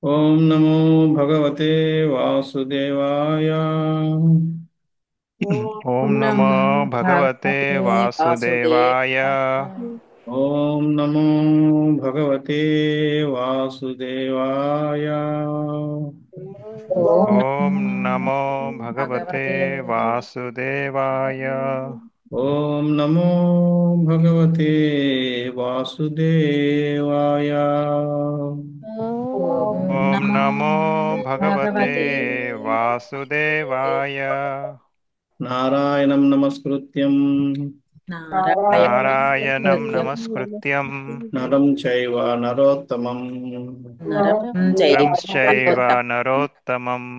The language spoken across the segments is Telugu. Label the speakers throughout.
Speaker 1: ओम नमो भगवते वासुदेवाय।
Speaker 2: ॐ
Speaker 3: ॐ
Speaker 2: नमो
Speaker 3: नमो
Speaker 2: भगवते
Speaker 3: भगवते
Speaker 2: वासुदेवाय।
Speaker 3: वासुदेवाय।
Speaker 1: ओम नमो भगवते वासुदेवाय।
Speaker 3: ॐ
Speaker 2: ॐ
Speaker 3: नमो
Speaker 2: नमो भगवते
Speaker 3: भगवते
Speaker 2: वासुदेवाय।
Speaker 1: ओम नमो भगवते वासुदेवाय।
Speaker 3: ॐ
Speaker 2: ॐ
Speaker 3: नमो
Speaker 2: नमो भगवते
Speaker 3: भगवते
Speaker 2: वासुदेवाय।
Speaker 1: नारायणं नमस्कृत्यं
Speaker 3: नारायणं
Speaker 2: नारायणं
Speaker 3: नमस्कृत्य
Speaker 2: नमस्कृत्यं
Speaker 1: नरं चैव नरोत्तमं
Speaker 3: नरं चैव
Speaker 2: नरंश्चैव
Speaker 3: नरोत्तमं
Speaker 2: नरोत्तमम्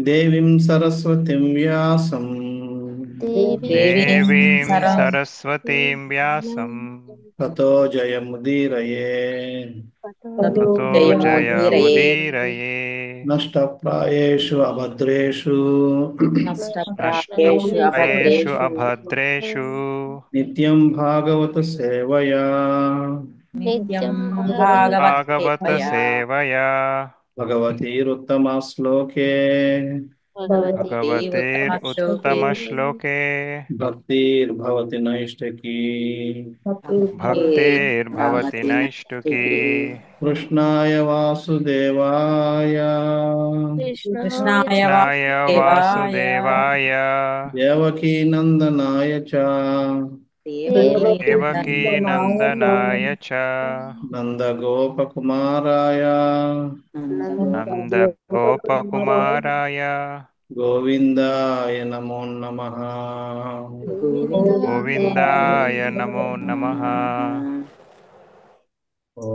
Speaker 1: देवीं सरस्वतीं व्यासं
Speaker 3: देवीं
Speaker 2: देवीं
Speaker 3: सरस्वतीं
Speaker 2: सरस्वतीं व्यासम्
Speaker 1: ततो जयमुदीरये।
Speaker 3: ततो
Speaker 2: ततो
Speaker 3: जयमुदीरये।
Speaker 2: जयमुदीरये।
Speaker 1: नष्टप्रायेषु अभद्रेषु
Speaker 3: नष्टप्रायेषु
Speaker 2: नष्टप्रायेषु
Speaker 3: अभद्रेषु
Speaker 2: अभद्रेषु
Speaker 1: नित्यं भागवत सेवया
Speaker 3: नित्यं
Speaker 2: भागवत
Speaker 3: भागवतसेवया
Speaker 2: सेवया
Speaker 1: भगवतीरुत्तमश्लोके
Speaker 3: भगवती उत्तमश्लोके
Speaker 2: भगवतेरुत्तमश्लोके
Speaker 1: भक्तिर्भवति नैष्ठकी।
Speaker 2: भक्तिर्भवति
Speaker 3: भक्तिर्भवति
Speaker 2: नैष्टुकी।
Speaker 3: नैष्ठिकी।
Speaker 1: कृष्णाय वासुदेवाय
Speaker 3: कृष्णाय
Speaker 2: कृष्णाय
Speaker 3: वासुदेवाय
Speaker 2: वासुदेवाय
Speaker 1: देवकीनन्दनाय च
Speaker 2: देवकीनन्दनाय च
Speaker 1: नन्दगोपकुमाराय
Speaker 2: नन्दगोपकुमाराय
Speaker 1: गोविन्दाय नमो नमः।
Speaker 2: गोविन्दाय नमो नमः।
Speaker 1: ॐ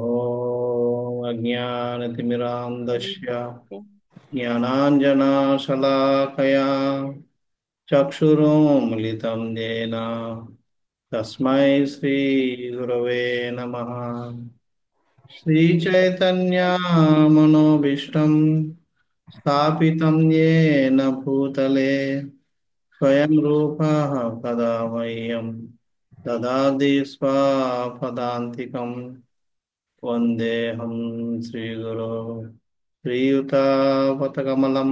Speaker 1: अज्ञानतिमिरान्धस्य ज्ञानाञ्जनशलाकया चक्षुरुन्मिलितं येन तस्मै श्रीगुरवे नमः। श्रीचैतन्यमनोभीष्टं स्थापितं येन भूतले स्वयं रूपः कदा मह्यं ददाति स्वपदान्तिकम्। वन्देऽहं श्रीगुरो श्रीयुतापतकमलं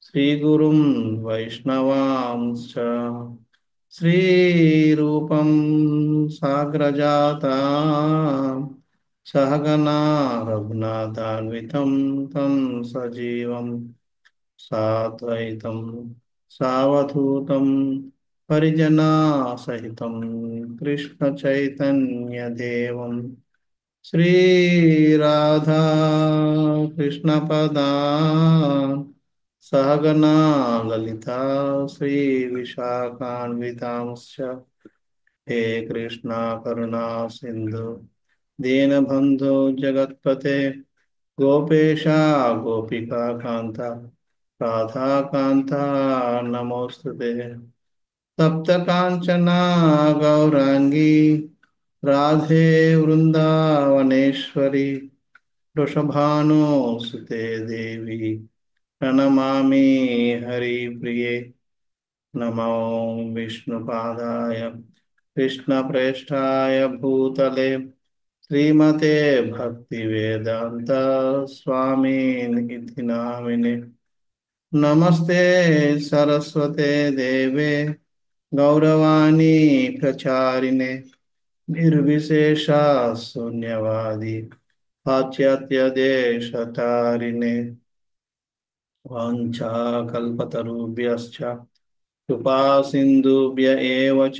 Speaker 1: श्रीगुरुं वैष्णवांश्च श्रीरूपं साग्रजाता सहगना रघुनाथान्वितं तं सजीवं साद्वैतं सावधूतं परिजनासहितं कृष्णचैतन्यदेवं श्रीराधा कृष्णपदान् सहगना ललिता श्रीविशाखान्वितांश्च हे कृष्णा करुणा सिन्धु दीनबन्धो जगत्पते गोपेशा गोपिका कान्ता राधा कान्ता नमोऽस्तुते। तप्त कांचना गौरांगी राधे वृंदावनेश्वरी वृषभानुसुते देवी प्रणमामि हरिप्रिये। नमो विष्णुपादाय कृष्णप्रेष्ठाय भूतले श्रीमते भक्तिवेदान्त स्वामिनिति नामिने। नमस्ते सरस्वते देवे गौरवाणी प्रचारिणे निर्विशेषा शून्यवादी पाश्चात्यदेशतारिणे वाञ्छाकल्पतरुभ्यश्च कृपा सिन्धुभ्य एव च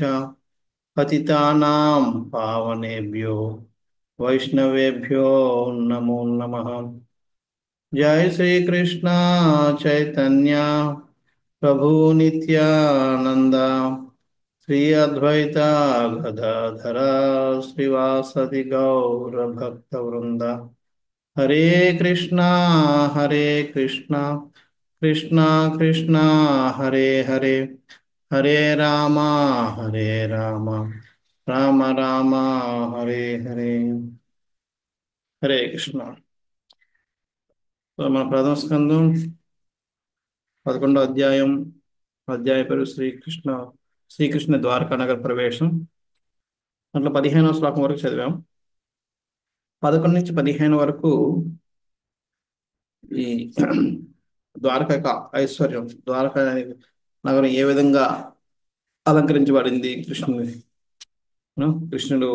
Speaker 1: पतितानां पावनेभ्यो वैष्णवेभ्यो नमो नमः। जय श्री कृष्ण चैतन्य प्रभु नित्यानंद श्री अद्वैता गदाधर श्रीवासदि गौर भक्त वृंद। हरे कृष्णा हरे कृष्णा कृष्णा कृष्णा हरे हरे हरे रामा हरे रामा राम राम हरे हरे। हरे कृष्ण। మన ప్రథమ స్కందం 11వ అధ్యాయం. అధ్యాయ పేరు శ్రీకృష్ణ ద్వారకా నగర ప్రవేశం. దాంట్లో 15వ శ్లోకం వరకు చదివాం. 11 నుంచి 15 వరకు ఈ ద్వారక యొక్క ఐశ్వర్యం, ద్వారక అనే నగరం ఏ విధంగా అలంకరించబడింది కృష్ణుడు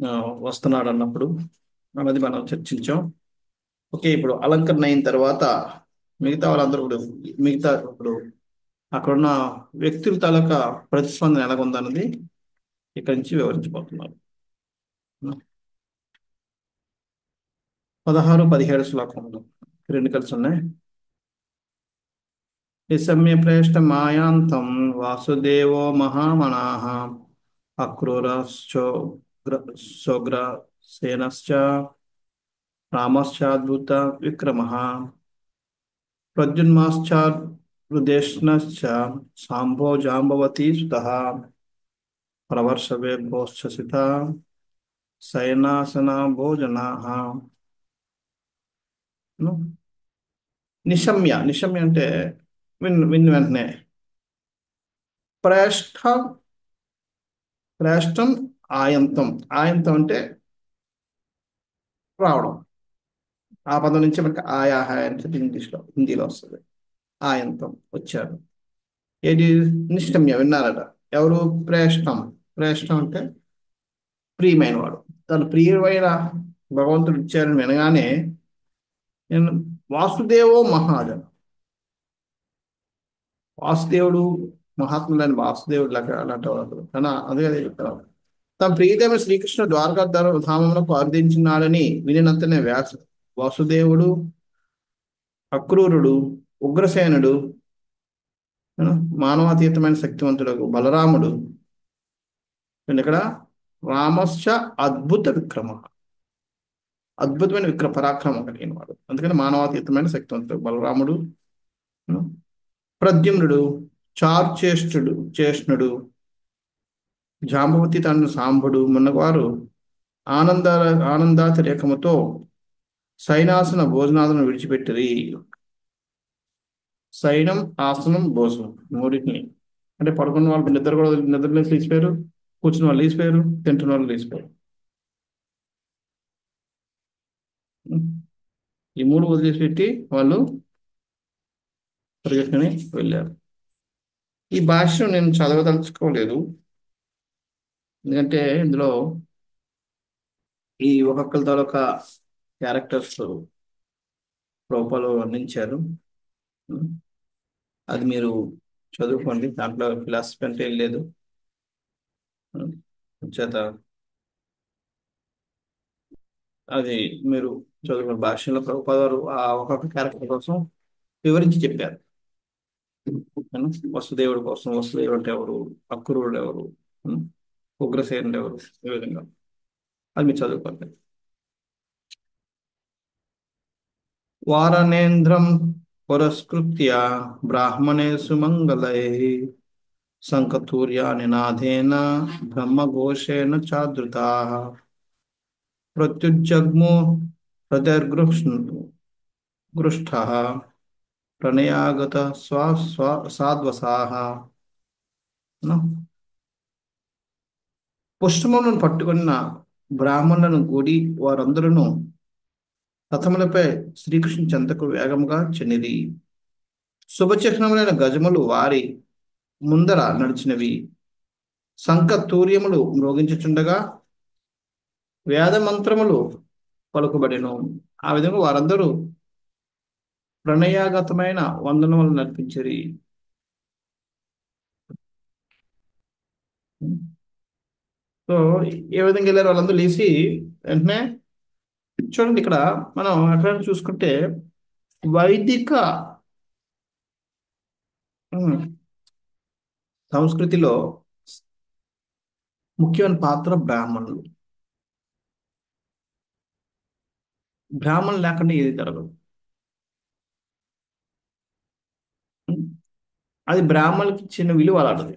Speaker 1: ఆ, వస్తున్నాడు అన్నప్పుడు అన్నది మనం చర్చించాం. ఓకే, ఇప్పుడు అలంకరణ అయిన తర్వాత మిగతా వాళ్ళందరూ ఇప్పుడు ఇప్పుడు అక్కడున్న వ్యక్తుల తాలూకా ప్రతిస్పందన ఎలాగుందన్నది ఇక్కడి నుంచి వివరించబోతున్నారు. 16, 17 శ్లోకంలో రెండు కలిసి ఉన్నాయి. నిశమ్య ప్రేష్ట మాయాంతం వాసుదేవో మహామనాః అక్రూరశ్చోగ్ర సేనశ్చ రామశ్చాద్భుత విక్రమః ప్రద్యున్మాశ్చారుదేష్ణశ్చ సాంబో జాంబవతీ సుతః ప్రవర్షవేభోశ్చసిత సైనాసన భోజనాః. నిశమ్య నిశమ్య అంటే విన్ వెంటనే. ప్రేష్ఠ ప్రేష్టం ఆయంతం. ఆయంతం అంటే రావడం. ఆ పదం నుంచి మనకి ఆయాహ అంటే హిందీలో వస్తుంది. ఆయంతం వచ్చారు. ఏది నిష్టమ్య విన్నారట. ఎవరు? ప్రేష్టం. ప్రేష్టం అంటే ప్రియమైన వాడు. తను ప్రియమైన భగవంతుడు ఇచ్చారని వినగానే నేను వాసుదేవో మహాజన, వాసుదేవుడు మహాత్ములని వాసుదేవుడు లాగా అలాంటి వాడు కానీ అదే చెప్తారు. తమ ప్రియతమ శ్రీకృష్ణ ద్వారకా ధామమునకు అర్థించినాడని వినినంతనే వాసుదేవుడు, అక్రూరుడు, ఉగ్రసేనుడు, మానవాతీతమైన శక్తివంతుడు బలరాముడు, ఇక్కడ రామశ్చ అద్భుత విక్రమ, అద్భుతమైన పరాక్రమం కలిగిన వాడు. అందుకని మానవాతీతమైన శక్తివంతుడు బలరాముడు, ప్రద్యుమ్నుడు, చేష్ణుడు, జాంబవతి తను సాంబుడు మున్నవారు ఆనందాతిరేకముతో సైనాసన భోజనాలను విడిచిపెట్టిరి. సైనం, ఆసనం, భోజనం మూడింటిని. అంటే పడుకున్న వాళ్ళు నిద్రలో లేచిపోయారు, కూర్చున్న వాళ్ళు లేచిపోయారు, తింటున్న వాళ్ళు లేచిపోయారు. ఈ మూడు వదిలేసిపెట్టి వాళ్ళు పరిగెత్తుకుని వెళ్ళారు. ఈ భాష్యం నేను చదవదలుచుకోలేదు, ఎందుకంటే ఇందులో ఈ ఒక్కొక్కరి తాలూకా క్యారెక్టర్స్ రూపాలు వర్ణించారు. అది మీరు చదువుకోండి, దాంట్లో ఫిలాసఫీ అంటే ఏం లేదు. చేత అది మీరు చదువుకున్న భాషలో ప్రభుపాద వారు ఆ ఒక్కొక్క క్యారెక్టర్ కోసం వివరించి చెప్పారు. వసుదేవుడి కోసం వసుదేవుడు అంటే ఎవరు, అక్రూరుడు ఎవరు, ఉగ్రసేనుడు ఎవరు, ఈ విధంగా అది మీరు చదువుకోండి. వారణేంద్రం పురస్కృత్య బ్రాహ్మణేషు మంగళైః శంఖతూర్య నినాదేన బ్రహ్మఘోషేణ చాదృతాః ప్రత్యుజ్జగ్ము హృదయర్గృష్టః ప్రణయాగత సాధ్వసాః. పుష్పములను పట్టుకున్న బ్రాహ్మణులను కూడి వారందరూ రథములపై శ్రీకృష్ణు చెంతకు వేగముగా చెన్నిరి. శుభచిహ్నములైన గజములు వారి ముందర నడిచినవి. శంఖ తూర్యములు మ్రోగించుచుండగా వేద మంత్రములు పలుకుబడెను. ఆ విధంగా వారందరూ ప్రణయాగతమైన వందనములు నర్పించిరి. సో ఏ విధంగా వెళ్ళారు వాళ్ళందరూ లేచి వెంటనే. చూడండి, ఇక్కడ మనం ఎక్కడైనా చూసుకుంటే వైదిక సంస్కృతిలో ముఖ్యమైన పాత్ర బ్రాహ్మణులు. బ్రాహ్మణులు లేకుండా ఏది జరగదు. అది బ్రాహ్మణులకి ఇచ్చిన విలువ అలాంటిది.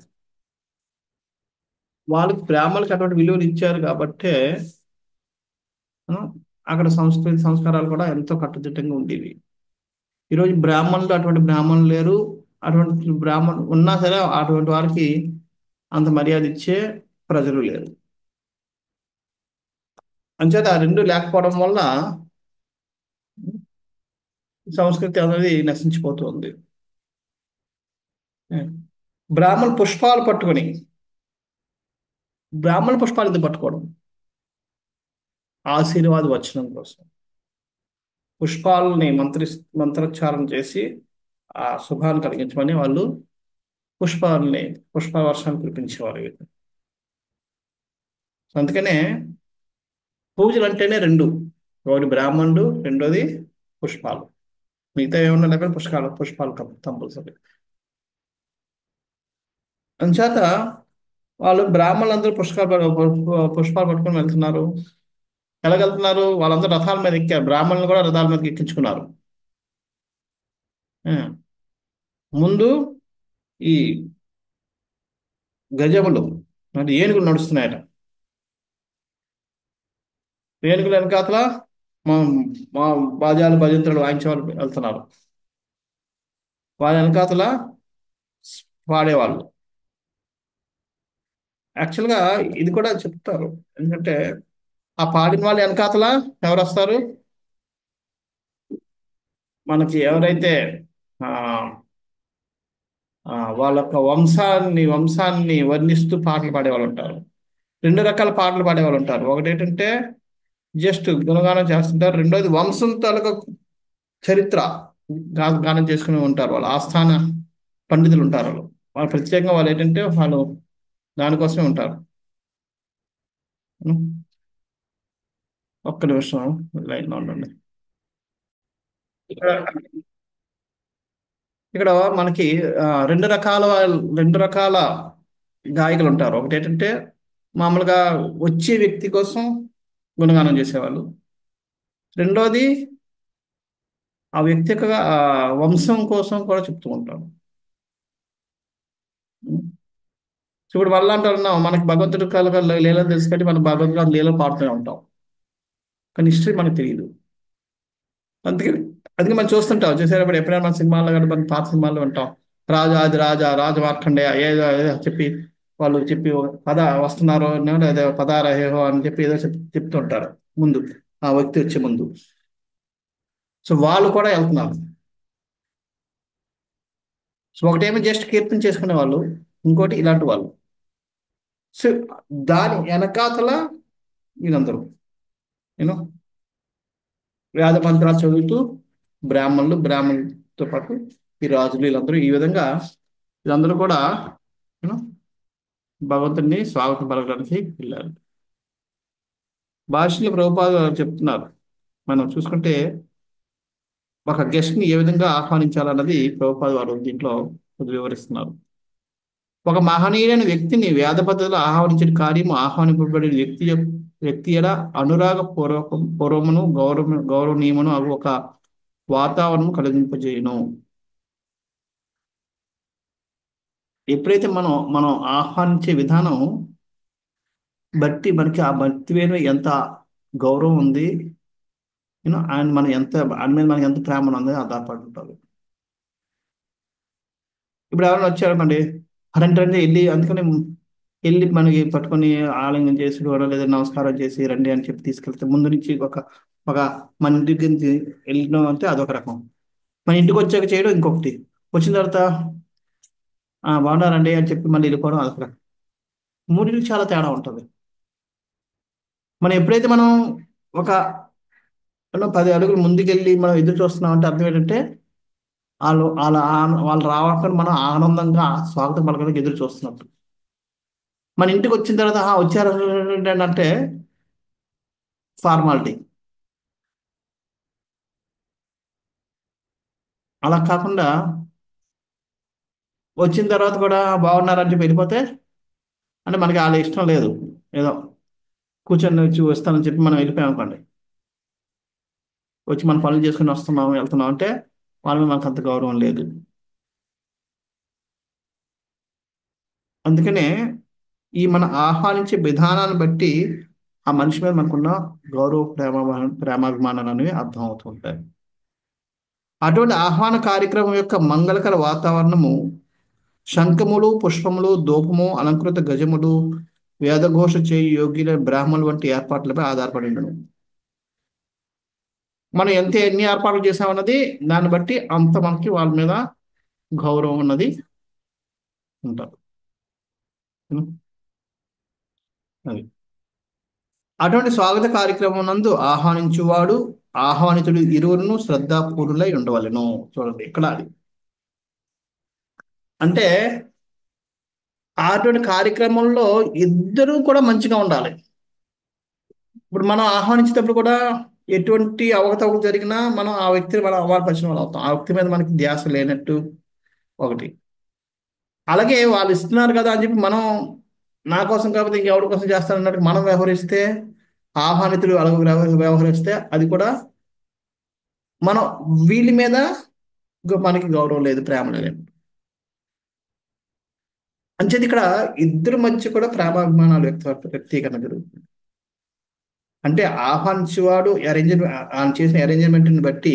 Speaker 1: వాళ్ళకి బ్రాహ్మణులకి అటువంటి విలువలు ఇచ్చారు కాబట్టే అక్కడ సంస్కృతి సంస్కారాలు కూడా ఎంతో కట్టుదిట్టంగా ఉండేవి. ఈరోజు అటువంటి బ్రాహ్మణులు లేరు. అటువంటి బ్రాహ్మణులు ఉన్నా సరే అటువంటి వారికి అంత మర్యాద ఇచ్చే ప్రజలు లేరు. అంచేత ఆ రెండు లేకపోవడం వల్ల సంస్కృతి అనేది నశించిపోతుంది. బ్రాహ్మణ పుష్పాలు పట్టుకొని, బ్రాహ్మణ పుష్పాలు ఎందుకు పట్టుకోవడం? ఆశీర్వాద వచనం కోసం పుష్పాలని మంత్రోచ్చారణ చేసి ఆ శుభాన్ని కలిగించమని వాళ్ళు పుష్పవర్షాన్ని కురిపించేవారు. అందుకనే పూజలు అంటేనే రెండు, ఒకటి బ్రాహ్మణుడు, రెండోది పుష్పాలు. మిగతా ఏమన్నా లేకపోతే పుష్పాలు కంపల్సరీ. అందుచేత వాళ్ళు బ్రాహ్మణులందరూ పుష్పాలు పట్టుకొని వెళ్తున్నారు. ఎలాగెళ్తున్నారు? వాళ్ళందరూ రథాల మీద ఎక్కారు, బ్రాహ్మణులు కూడా రథాల మీదకి ఎక్కించుకున్నారు. ఆ, ముందు ఈ గజములు అంటే ఏనుగులు నడుస్తున్నాయట. ఏనుగులు వెనకాతల మా మా బాజాలు భజంత్రులు వాయించే వాళ్ళు వెళ్తున్నారు. వాళ్ళ వెనకాతల పాడేవాళ్ళు. యాక్చువల్గా ఇది కూడా చెప్తారు, ఎందుకంటే ఆ పాడిన వాళ్ళ వెనకాతల ఎవరు వస్తారు? మనకి ఎవరైతే ఆ వాళ్ళ యొక్క వంశాన్ని వర్ణిస్తూ పాటలు పాడేవాళ్ళు ఉంటారు. రెండు రకాల పాటలు పాడేవాళ్ళు ఉంటారు. ఒకటి ఏంటంటే జస్ట్ గుణగానం చేస్తుంటారు. రెండోది వంశం తాలూకా చరిత్ర గానం చేసుకుని ఉంటారు. వాళ్ళు ఆస్థాన పండితులు ఉంటారు. వాళ్ళు ప్రత్యేకంగా వాళ్ళు ఏంటంటే వాళ్ళు దానికోసమే ఉంటారు. ఒక్క నిమిషం లైన్లో ఉండండి. ఇక్కడ మనకి రెండు రకాల గాయకులు ఉంటారు. ఒకటి ఏంటంటే మామూలుగా వచ్చే వ్యక్తి కోసం గుణగానం చేసేవాళ్ళు. రెండోది ఆ వ్యక్తి యొక్క వంశం కోసం కూడా చెప్తూ ఉంటారు. ఇప్పుడు మళ్ళీ అంటున్నాం, మనకి భగవంతుడి లీలలు తెలుసు కాబట్టి మనం భగవంతుడు లీలలు పాడుతూనే ఉంటాం, కానీ హిస్టరీ మనకు తెలియదు. అందుకే మనం చూస్తుంటాం, చూసేటప్పుడు ఎప్పుడైనా మన సినిమాల్లో కానీ మన పాత సినిమాల్లో ఉంటాం, రాజ మార్కండేయ ఏదో చెప్పి వాళ్ళు చెప్పి పద వస్తున్నారు ఏదో పదారహేహో అని చెప్పి ఏదో చెప్తుంటారు ముందు, ఆ వ్యక్తి వచ్చే ముందు. సో వాళ్ళు కూడా వెళ్తున్నారు. సో ఒకటేమో జస్ట్ కీర్తన చేసుకునే వాళ్ళు, ఇంకోటి ఇలాంటి వాళ్ళు. సో దాని వెనకాతల వీళ్ళందరూ యూనో వేద మంత్రాలు చదువుతూ బ్రాహ్మణులతో పాటు ఈ రాజులు వీళ్ళందరూ ఈ విధంగా వీళ్ళందరూ కూడా భగవంతుడిని స్వాగతం పలకడానికి వెళ్ళారు. భాషలు ప్రభుపాద చెప్తున్నారు. మనం చూసుకుంటే ఒక గెస్ట్ని ఏ విధంగా ఆహ్వానించాలన్నది ప్రభుపాద వారు దీంట్లో వివరిస్తున్నారు. ఒక మహనీయుడైన వ్యక్తిని వేద పద్ధతిలో ఆహ్వానించిన కార్యము ఆహ్వానింపబడిన వ్యక్తి ఎలా అనురాగ పూర్వమును గౌరవనీయమును అవి ఒక వాతావరణం కలిగింపజేయను. ఎప్పుడైతే మనం ఆహ్వానించే విధానం బట్టి మనకి ఆ భక్తి మీద ఎంత గౌరవం ఉంది, ఆయన మీద మనకి ఎంత ప్రేమ ఉంది ఆధారపడి ఉంటుంది. ఇప్పుడు ఎవరైనా వచ్చారనుకోండి, అరంటే అందుకని వెళ్ళి మనకి పట్టుకొని ఆలింగనం చేసి లేదా నమస్కారం చేసి రండి అని చెప్పి తీసుకెళ్తే ముందు నుంచి ఒక మన ఇంటికి వెళ్ళడం అంటే అదొక రకం, మన ఇంటికి వచ్చాక చేయడం ఇంకొకటి, వచ్చిన తర్వాత బాగున్నారండి అని చెప్పి మళ్ళీ వెళ్ళిపోవడం అదొక రకం. మూడింటికి చాలా తేడా ఉంటుంది. మనం ఎప్పుడైతే మనం ఒక 10 అడుగులు ముందుకెళ్ళి మనం ఎదురు చూస్తున్నాం అంటే అర్థం ఏంటంటే వాళ్ళు రావడానికి మనం ఆనందంగా స్వాగతం పలకడానికి ఎదురు చూస్తున్నట్టు. మన ఇంటికి వచ్చిన తర్వాత వచ్చారు అంటే ఫార్మాలిటీ. అలా కాకుండా వచ్చిన తర్వాత కూడా బాగున్నారని చెప్పి వెళ్ళిపోతే అంటే మనకి వాళ్ళ ఇష్టం లేదు, ఏదో కూర్చొని వచ్చి వస్తానని చెప్పి మనం వెళ్ళిపోయాం అనుకోండి, వచ్చి మన పనులు చేసుకుని వెళ్తున్నాం అంటే వాళ్ళ మీద మనకు అంత గౌరవం లేదు. అందుకనే ఈ మన ఆహ్వానించే విధానాన్ని బట్టి ఆ మనిషి మీద మనకున్న గౌరవ ప్రేమాభిమానాలు అనేవి అర్థం అవుతూ ఉంటాయి. అటువంటి ఆహ్వాన కార్యక్రమం యొక్క మంగళకర వాతావరణము శంఖములు, పుష్పములు, ధూపము, అలంకృత గజములు, వేదఘోష చేయి యోగ్యుల బ్రాహ్మణులు వంటి ఏర్పాట్లపై ఆధారపడి ఉండను. మనం ఎన్ని ఏర్పాట్లు చేసామన్నది దాన్ని బట్టి అంత మనకి వాళ్ళ మీద గౌరవం ఉన్నది ఉంటారు. ఉం? అది అటువంటి స్వాగత కార్యక్రమం నందు ఆహ్వానించువాడు ఆహ్వానితుడు ఇరువురును శ్రద్ధాపూర్ణులై ఉండవలెను. చూడండి ఇక్కడ అది అంటే అటువంటి కార్యక్రమంలో ఇద్దరూ కూడా మంచిగా ఉండాలి. ఇప్పుడు మనం ఆహ్వానించేటప్పుడు కూడా ఎటువంటి అవకతవకలు జరిగినా మనం ఆ వ్యక్తిని మనం అవమానపరిచిన వాళ్ళు అవుతాం. ఆ వ్యక్తి మీద మనకి ధ్యాస లేనట్టు ఒకటి. అలాగే వాళ్ళు ఇస్తున్నారు కదా అని చెప్పి మనం నా కోసం కాకపోతే ఇంకెవరి కోసం చేస్తానన్నట్టు మనం వ్యవహరిస్తే, ఆహ్వానితులు అలాగే వ్యవహరిస్తే అది కూడా మనం వీళ్ళ మీద మనకి గౌరవం లేదు, ప్రేమ లేదు. అంచేది ఇక్కడ ఇద్దరి మధ్య కూడా ప్రేమాభిమానాలు వ్యక్తీకరణ జరుగుతుంది. అంటే ఆహ్వానించేవాడు ఆయన చేసిన అరేంజ్మెంట్ని బట్టి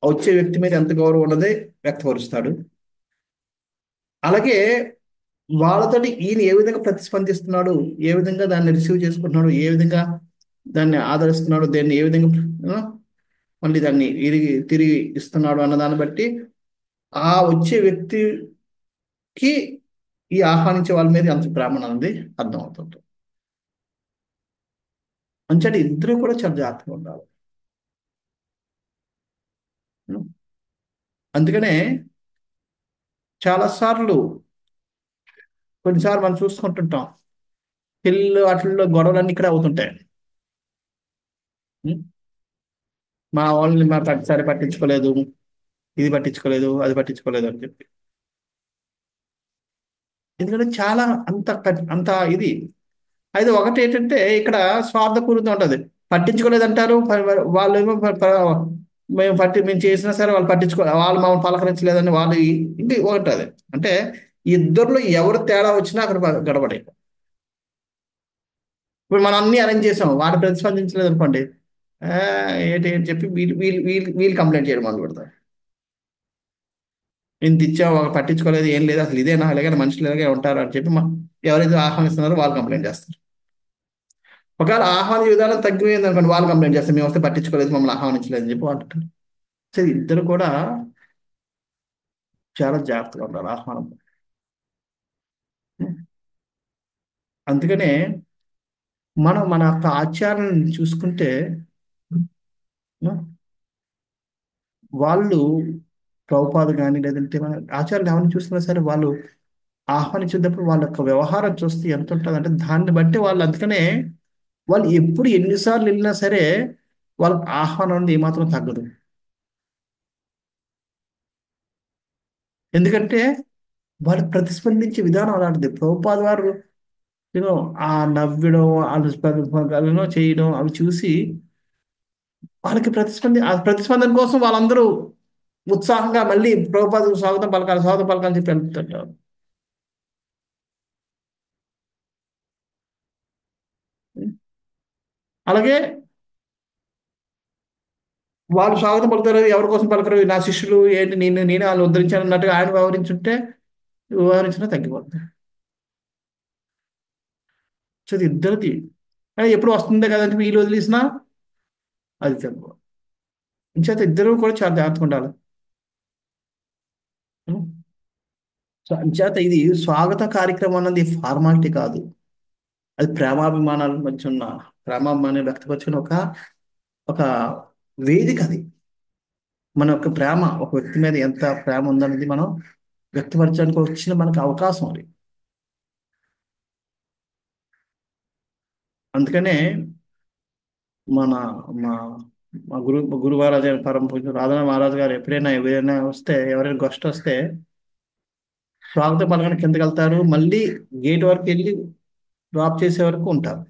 Speaker 1: వచ్చే వ్యక్తి మీద ఎంత గౌరవం ఉన్నది వ్యక్తపరుస్తాడు. అలాగే వాళ్ళతోటి ఈయన ఏ విధంగా ప్రతిస్పందిస్తున్నాడు, ఏ విధంగా దాన్ని రిసీవ్ చేసుకుంటున్నాడు, ఏ విధంగా దాన్ని ఆదరిస్తున్నాడు, దాన్ని ఏ విధంగా మళ్ళీ దాన్ని తిరిగి ఇస్తున్నాడు అన్న దాన్ని బట్టి ఆ వచ్చే వ్యక్తికి ఈ ఆహ్వానించే వాళ్ళ మీద ఎంత ప్రేమ అనేది అర్థమవుతుంది. అంచేది ఇద్దరు కూడా చాలా జాగ్రత్తగా ఉండాలి. అందుకనే చాలాసార్లు కొన్నిసార్లు మనం చూసుకుంటుంటాం పిల్లలు వాటిల్లో గొడవలన్నీ ఇక్కడ అవుతుంటాయి. ఉం? మా వాళ్ళని మా సరి పట్టించుకోలేదు, ఇది పట్టించుకోలేదు, అది పట్టించుకోలేదు అని చెప్పి. ఎందుకంటే చాలా అంత ఇది అయితే ఒకటి ఏంటంటే ఇక్కడ స్వార్థపూరితం ఉంటుంది. పట్టించుకోలేదు అంటారు, వాళ్ళు ఏమో మేము చేసినా సరే వాళ్ళు వాళ్ళు మమ్మల్ని పలకరించలేదని వాళ్ళు ఇది ఒకటి. అది అంటే ఇద్దరిలో ఎవరు తేడా వచ్చినా అక్కడ గడబడే. ఇప్పుడు మనం అన్ని అరేంజ్ చేసాం, వాడు ప్రతిస్పందించలేదు అనుకోండి, ఏంటి అని చెప్పి వీళ్ళు కంప్లైంట్ చేయడం మొదలు పెడతారు. ఇంత ఇచ్చా ఒక పట్టించుకోలేదు, ఏం లేదు, అసలు ఇదేనా, అలాగే మనుషులు ఇలాగే ఉంటారు అని చెప్పి ఎవరైతే ఆహ్వానిస్తున్నారో వాళ్ళు కంప్లైంట్ చేస్తారు. ఒకవేళ ఆహ్వాన విధానం తగ్గిపోయింది అనుకోండి, వాళ్ళు కంప్లైంట్ చేస్తారు, మేము వస్తే పట్టించుకోలేదు, మమ్మల్ని ఆహ్వానించలేదు అని చెప్పి అంటారు. సో ఇద్దరు కూడా చాలా జాగ్రత్తగా ఉండాలి ఆహ్వానం. అందుకనే మనం మన యొక్క ఆచారాన్ని చూసుకుంటే వాళ్ళు ప్రభుపాద కానీ లేదంటే మన ఆచారాలు ఎవరిని చూస్తున్నా సరే వాళ్ళు ఆహ్వానించేటప్పుడు వాళ్ళ యొక్క వ్యవహారం చూస్తే ఎంత ఉంటుంది అంటే దాన్ని బట్టి వాళ్ళు, అందుకనే వాళ్ళు ఎప్పుడు ఎన్నిసార్లు వెళ్ళినా సరే వాళ్ళకి ఆహ్వానం అనేది ఏమాత్రం తగ్గదు. ఎందుకంటే వాళ్ళు ప్రతిస్పందించే విధానం అలాంటిది. ప్రభుపాద వారు యూనో ఆ నవ్వడం, వాళ్ళు చేయడం అవి చూసి వాళ్ళకి ఆ ప్రతిస్పందన కోసం వాళ్ళందరూ ఉత్సాహంగా మళ్ళీ ప్రభుపాద స్వాగతం పలకాలని చెప్పి వెళ్తుంటారు. అలాగే వాళ్ళు స్వాగతం పలుకుతారు, ఎవరి కోసం పలకరు, నా శిష్యులు ఏంటి, నేనే వాళ్ళు ఉద్ధరించాను అన్నట్టుగా ఆయన వ్యవహరించినా తగ్గిపోతుంది. సో ఇది ఇద్దరిది ఎప్పుడు వస్తుందే కదంటే వీళ్ళు వదిలేసినా అది తగ్గు. ఇంచేత ఇద్దరు కూడా చాలా జాగ్రత్తగా ఉండాలి. సో అంచేత ఇది స్వాగత కార్యక్రమం అన్నది ఫార్మాలిటీ కాదు, అది ప్రేమాభిమానాల మధ్య ఉన్న ప్రేమాభిమానాలు వ్యక్తపరిచిన ఒక ఒక వేదిక. అది మన యొక్క ప్రేమ, ఒక వ్యక్తి మీద ఎంత ప్రేమ ఉందన్నది మనం వ్యక్తపరచడానికి వచ్చిన మనకు అవకాశం అది. అందుకనే మన మా మా గురు మహారాజు పరమ పూజ్య రాధన మహారాజు గారు ఎప్పుడైనా ఎవరైనా వస్తే, ఎవరైనా గెస్ట్ వస్తే స్వాగతం పలకని కిందకి వెళ్తారు, మళ్ళీ గేట్ వరకు వెళ్ళి డ్రాప్ చేసే వరకు ఉంటారు.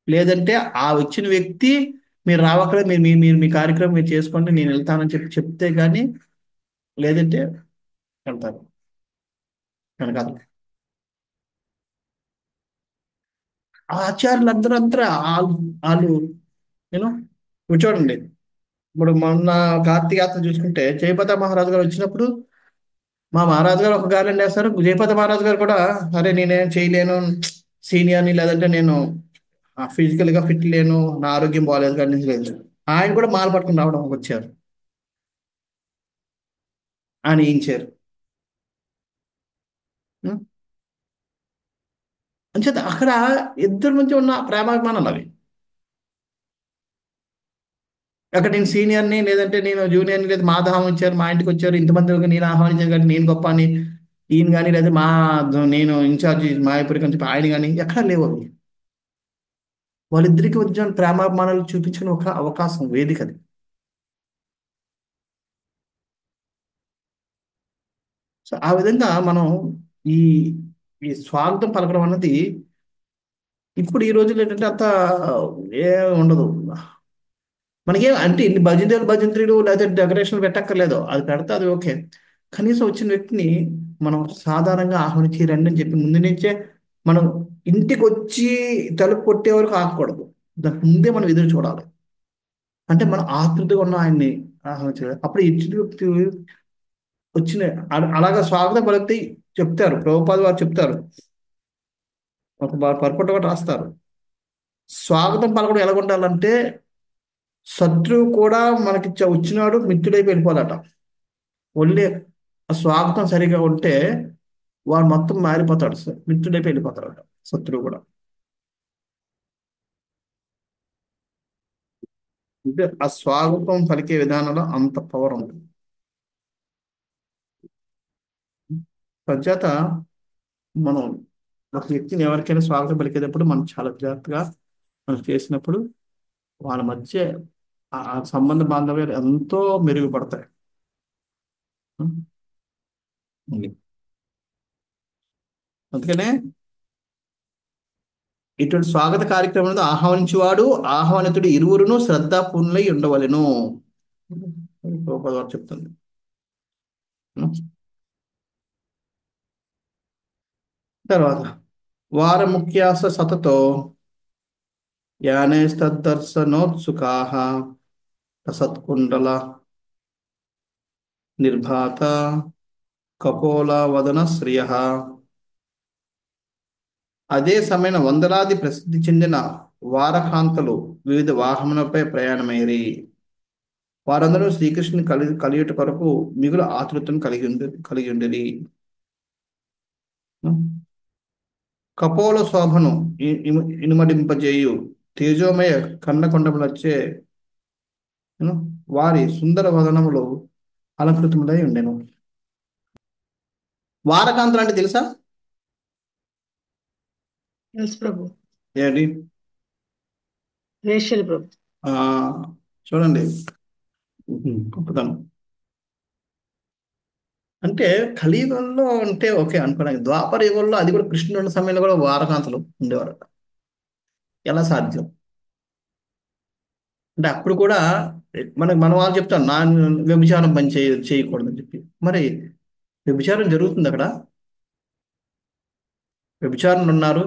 Speaker 1: లేదంటే ఆ వచ్చిన వ్యక్తి మీరు రావక్కడే, మీరు మీ కార్యక్రమం మీరు చేసుకోండి, నేను వెళ్తానని చెప్తే కానీ, లేదంటే వెళ్తారు వెనకాల. ఆ ఆచార్యులు అందరూ వాళ్ళు నేను ఇప్పుడు చూడండి, ఇప్పుడు మొన్న కార్తీక యాత్ర చూసుకుంటే జయపద మహారాజు గారు వచ్చినప్పుడు మా మహారాజు గారు ఒక గాలిని వేస్తారు, జయపద మహారాజు గారు కూడా అరే నేనేం చేయలేను, సీనియర్ని, లేదంటే నేను ఫిజికల్ గా ఫిట్ లేను, నా ఆరోగ్యం బాగాలేదు కానీ లేదు. ఆయన కూడా మాల పట్టుకుని రావడం వచ్చారు, ఆయన ఏంచారు. అంచేత అక్కడ ఇద్దరి మధ్య ఉన్న ప్రేమాభిమానాలు అవి. అక్కడ నేను సీనియర్ని, లేదంటే నేను జూనియర్ని, లేదా మా ఆహ్వానించారు, మా ఇంటికి వచ్చారు, ఇంతమంది నేను ఆహ్వానించాను కానీ నేను గొప్ప అని ఈయన కానీ, లేదా నేను ఇన్ఛార్జి మాయపురికి అని చెప్పి ఆయన కానీ ఎక్కడా లేవు అవి. వాళ్ళిద్దరికి మధ్య ప్రేమాభిమానాలు చూపించుకునే ఒక అవకాశం, వేదిక అది. సో ఆ విధంగా మనం ఈ ఈ స్వాగతం పలకడం అన్నది ఇప్పుడు ఈ రోజుల్లో ఏంటంటే అంత ఏ ఉండదు. మనకేం అంటే ఇన్ని భజంత్రీలు భజంత్రీలు లేదా డెకరేషన్లు పెట్టక్కర్లేదు, అది పెడితే అది ఓకే. కనీసం వచ్చిన వ్యక్తిని మనం సాధారణంగా ఆహ్వానించి రండి అని చెప్పి ముందు నుంచే మనం ఇంటికి వచ్చి తలుపు కొట్టే వరకు ఆగకూడదు. దానికి ముందే మనం ఎదురు చూడాలి. అంటే మనం ఆతృతగా ఉన్న ఆయన్ని ఆహ్వానించాలి. అప్పుడు ఇచ్చిన వ్యక్తి వచ్చిన అలాగా స్వాగతం పలికితే చెప్తారు, ప్రభుపాద వారు చెప్తారు, ఒక పర్పట కూడా రాస్తారు. స్వాగతం పలకడం ఎలా ఉండాలంటే శత్రువు కూడా మనకి వచ్చినాడు మిత్రుడైపు వెళ్ళిపోదట. ఒళ్ళే ఆ స్వాగతం సరిగా ఉంటే వాడు మొత్తం మారిపోతాడు, మిత్రుడైపు వెళ్ళిపోతాడట శత్రువు కూడా. అంటే ఆ స్వాగతం పలికే విధానంలో అంత పవర్ ఉంది. ప్రజాత మనం ఒక వ్యక్తిని ఎవరికైనా స్వాగతం పలికేటప్పుడు మనం చాలా జాగ్రత్తగా మనం చేసినప్పుడు వాళ్ళ మధ్య ఆ సంబంధ బాంధవ్యాలు ఎంతో మెరుగుపడతాయి. ఉంది. అందుకనే ఇటువంటి స్వాగత కార్యక్రమంలో ఆహ్వానించువాడు ఆహ్వానితుడు ఇరువురును శ్రద్ధాపూర్ణులై ఉండవలెను ప్రభుపాద వారు చెప్తుంది. తర్వాత వార ముఖ్యాస సతతో యానేస్తద్దర్శనోత్సుకాః రసత్కుండల నిర్భాత కపోల వదన శ్రియః. అదే సమయం వందలాది ప్రసిద్ధి చెందిన వారకాంతలు వివిధ వాహనములపై ప్రయాణమైరి. వారందరూ శ్రీకృష్ణుని కలియుట కొరకు మిగులు ఆతృతను కలిగి ఉండిరి. కపోల శోభను ఇనుమడింపజేయు తేజోమయ కన్నకొండములచ్చే వారి సుందర వదనములు అలంకృతములై ఉండెను. వారకాంతలు అంటే తెలుసా?
Speaker 4: తెలుసు ప్రభు.
Speaker 1: ఏంటి?
Speaker 4: వేశ్యలు ప్రభు.
Speaker 1: చూడండి గొప్పతనం. అంటే కలియుగంలో అంటే ఓకే అనుకోవడానికి, ద్వాపర యుగంలో అది కూడా కృష్ణుడు సమయంలో కూడా వారకాంతలు ఉండేవారట. ఎలా సాధ్యం అంటే అప్పుడు కూడా మన వాళ్ళు చెప్తారు నా వ్యభిచారం పని చేయకూడదని చెప్పి. మరి వ్యభిచారం జరుగుతుంది అక్కడ, వ్యభిచారులు ఉన్నారు.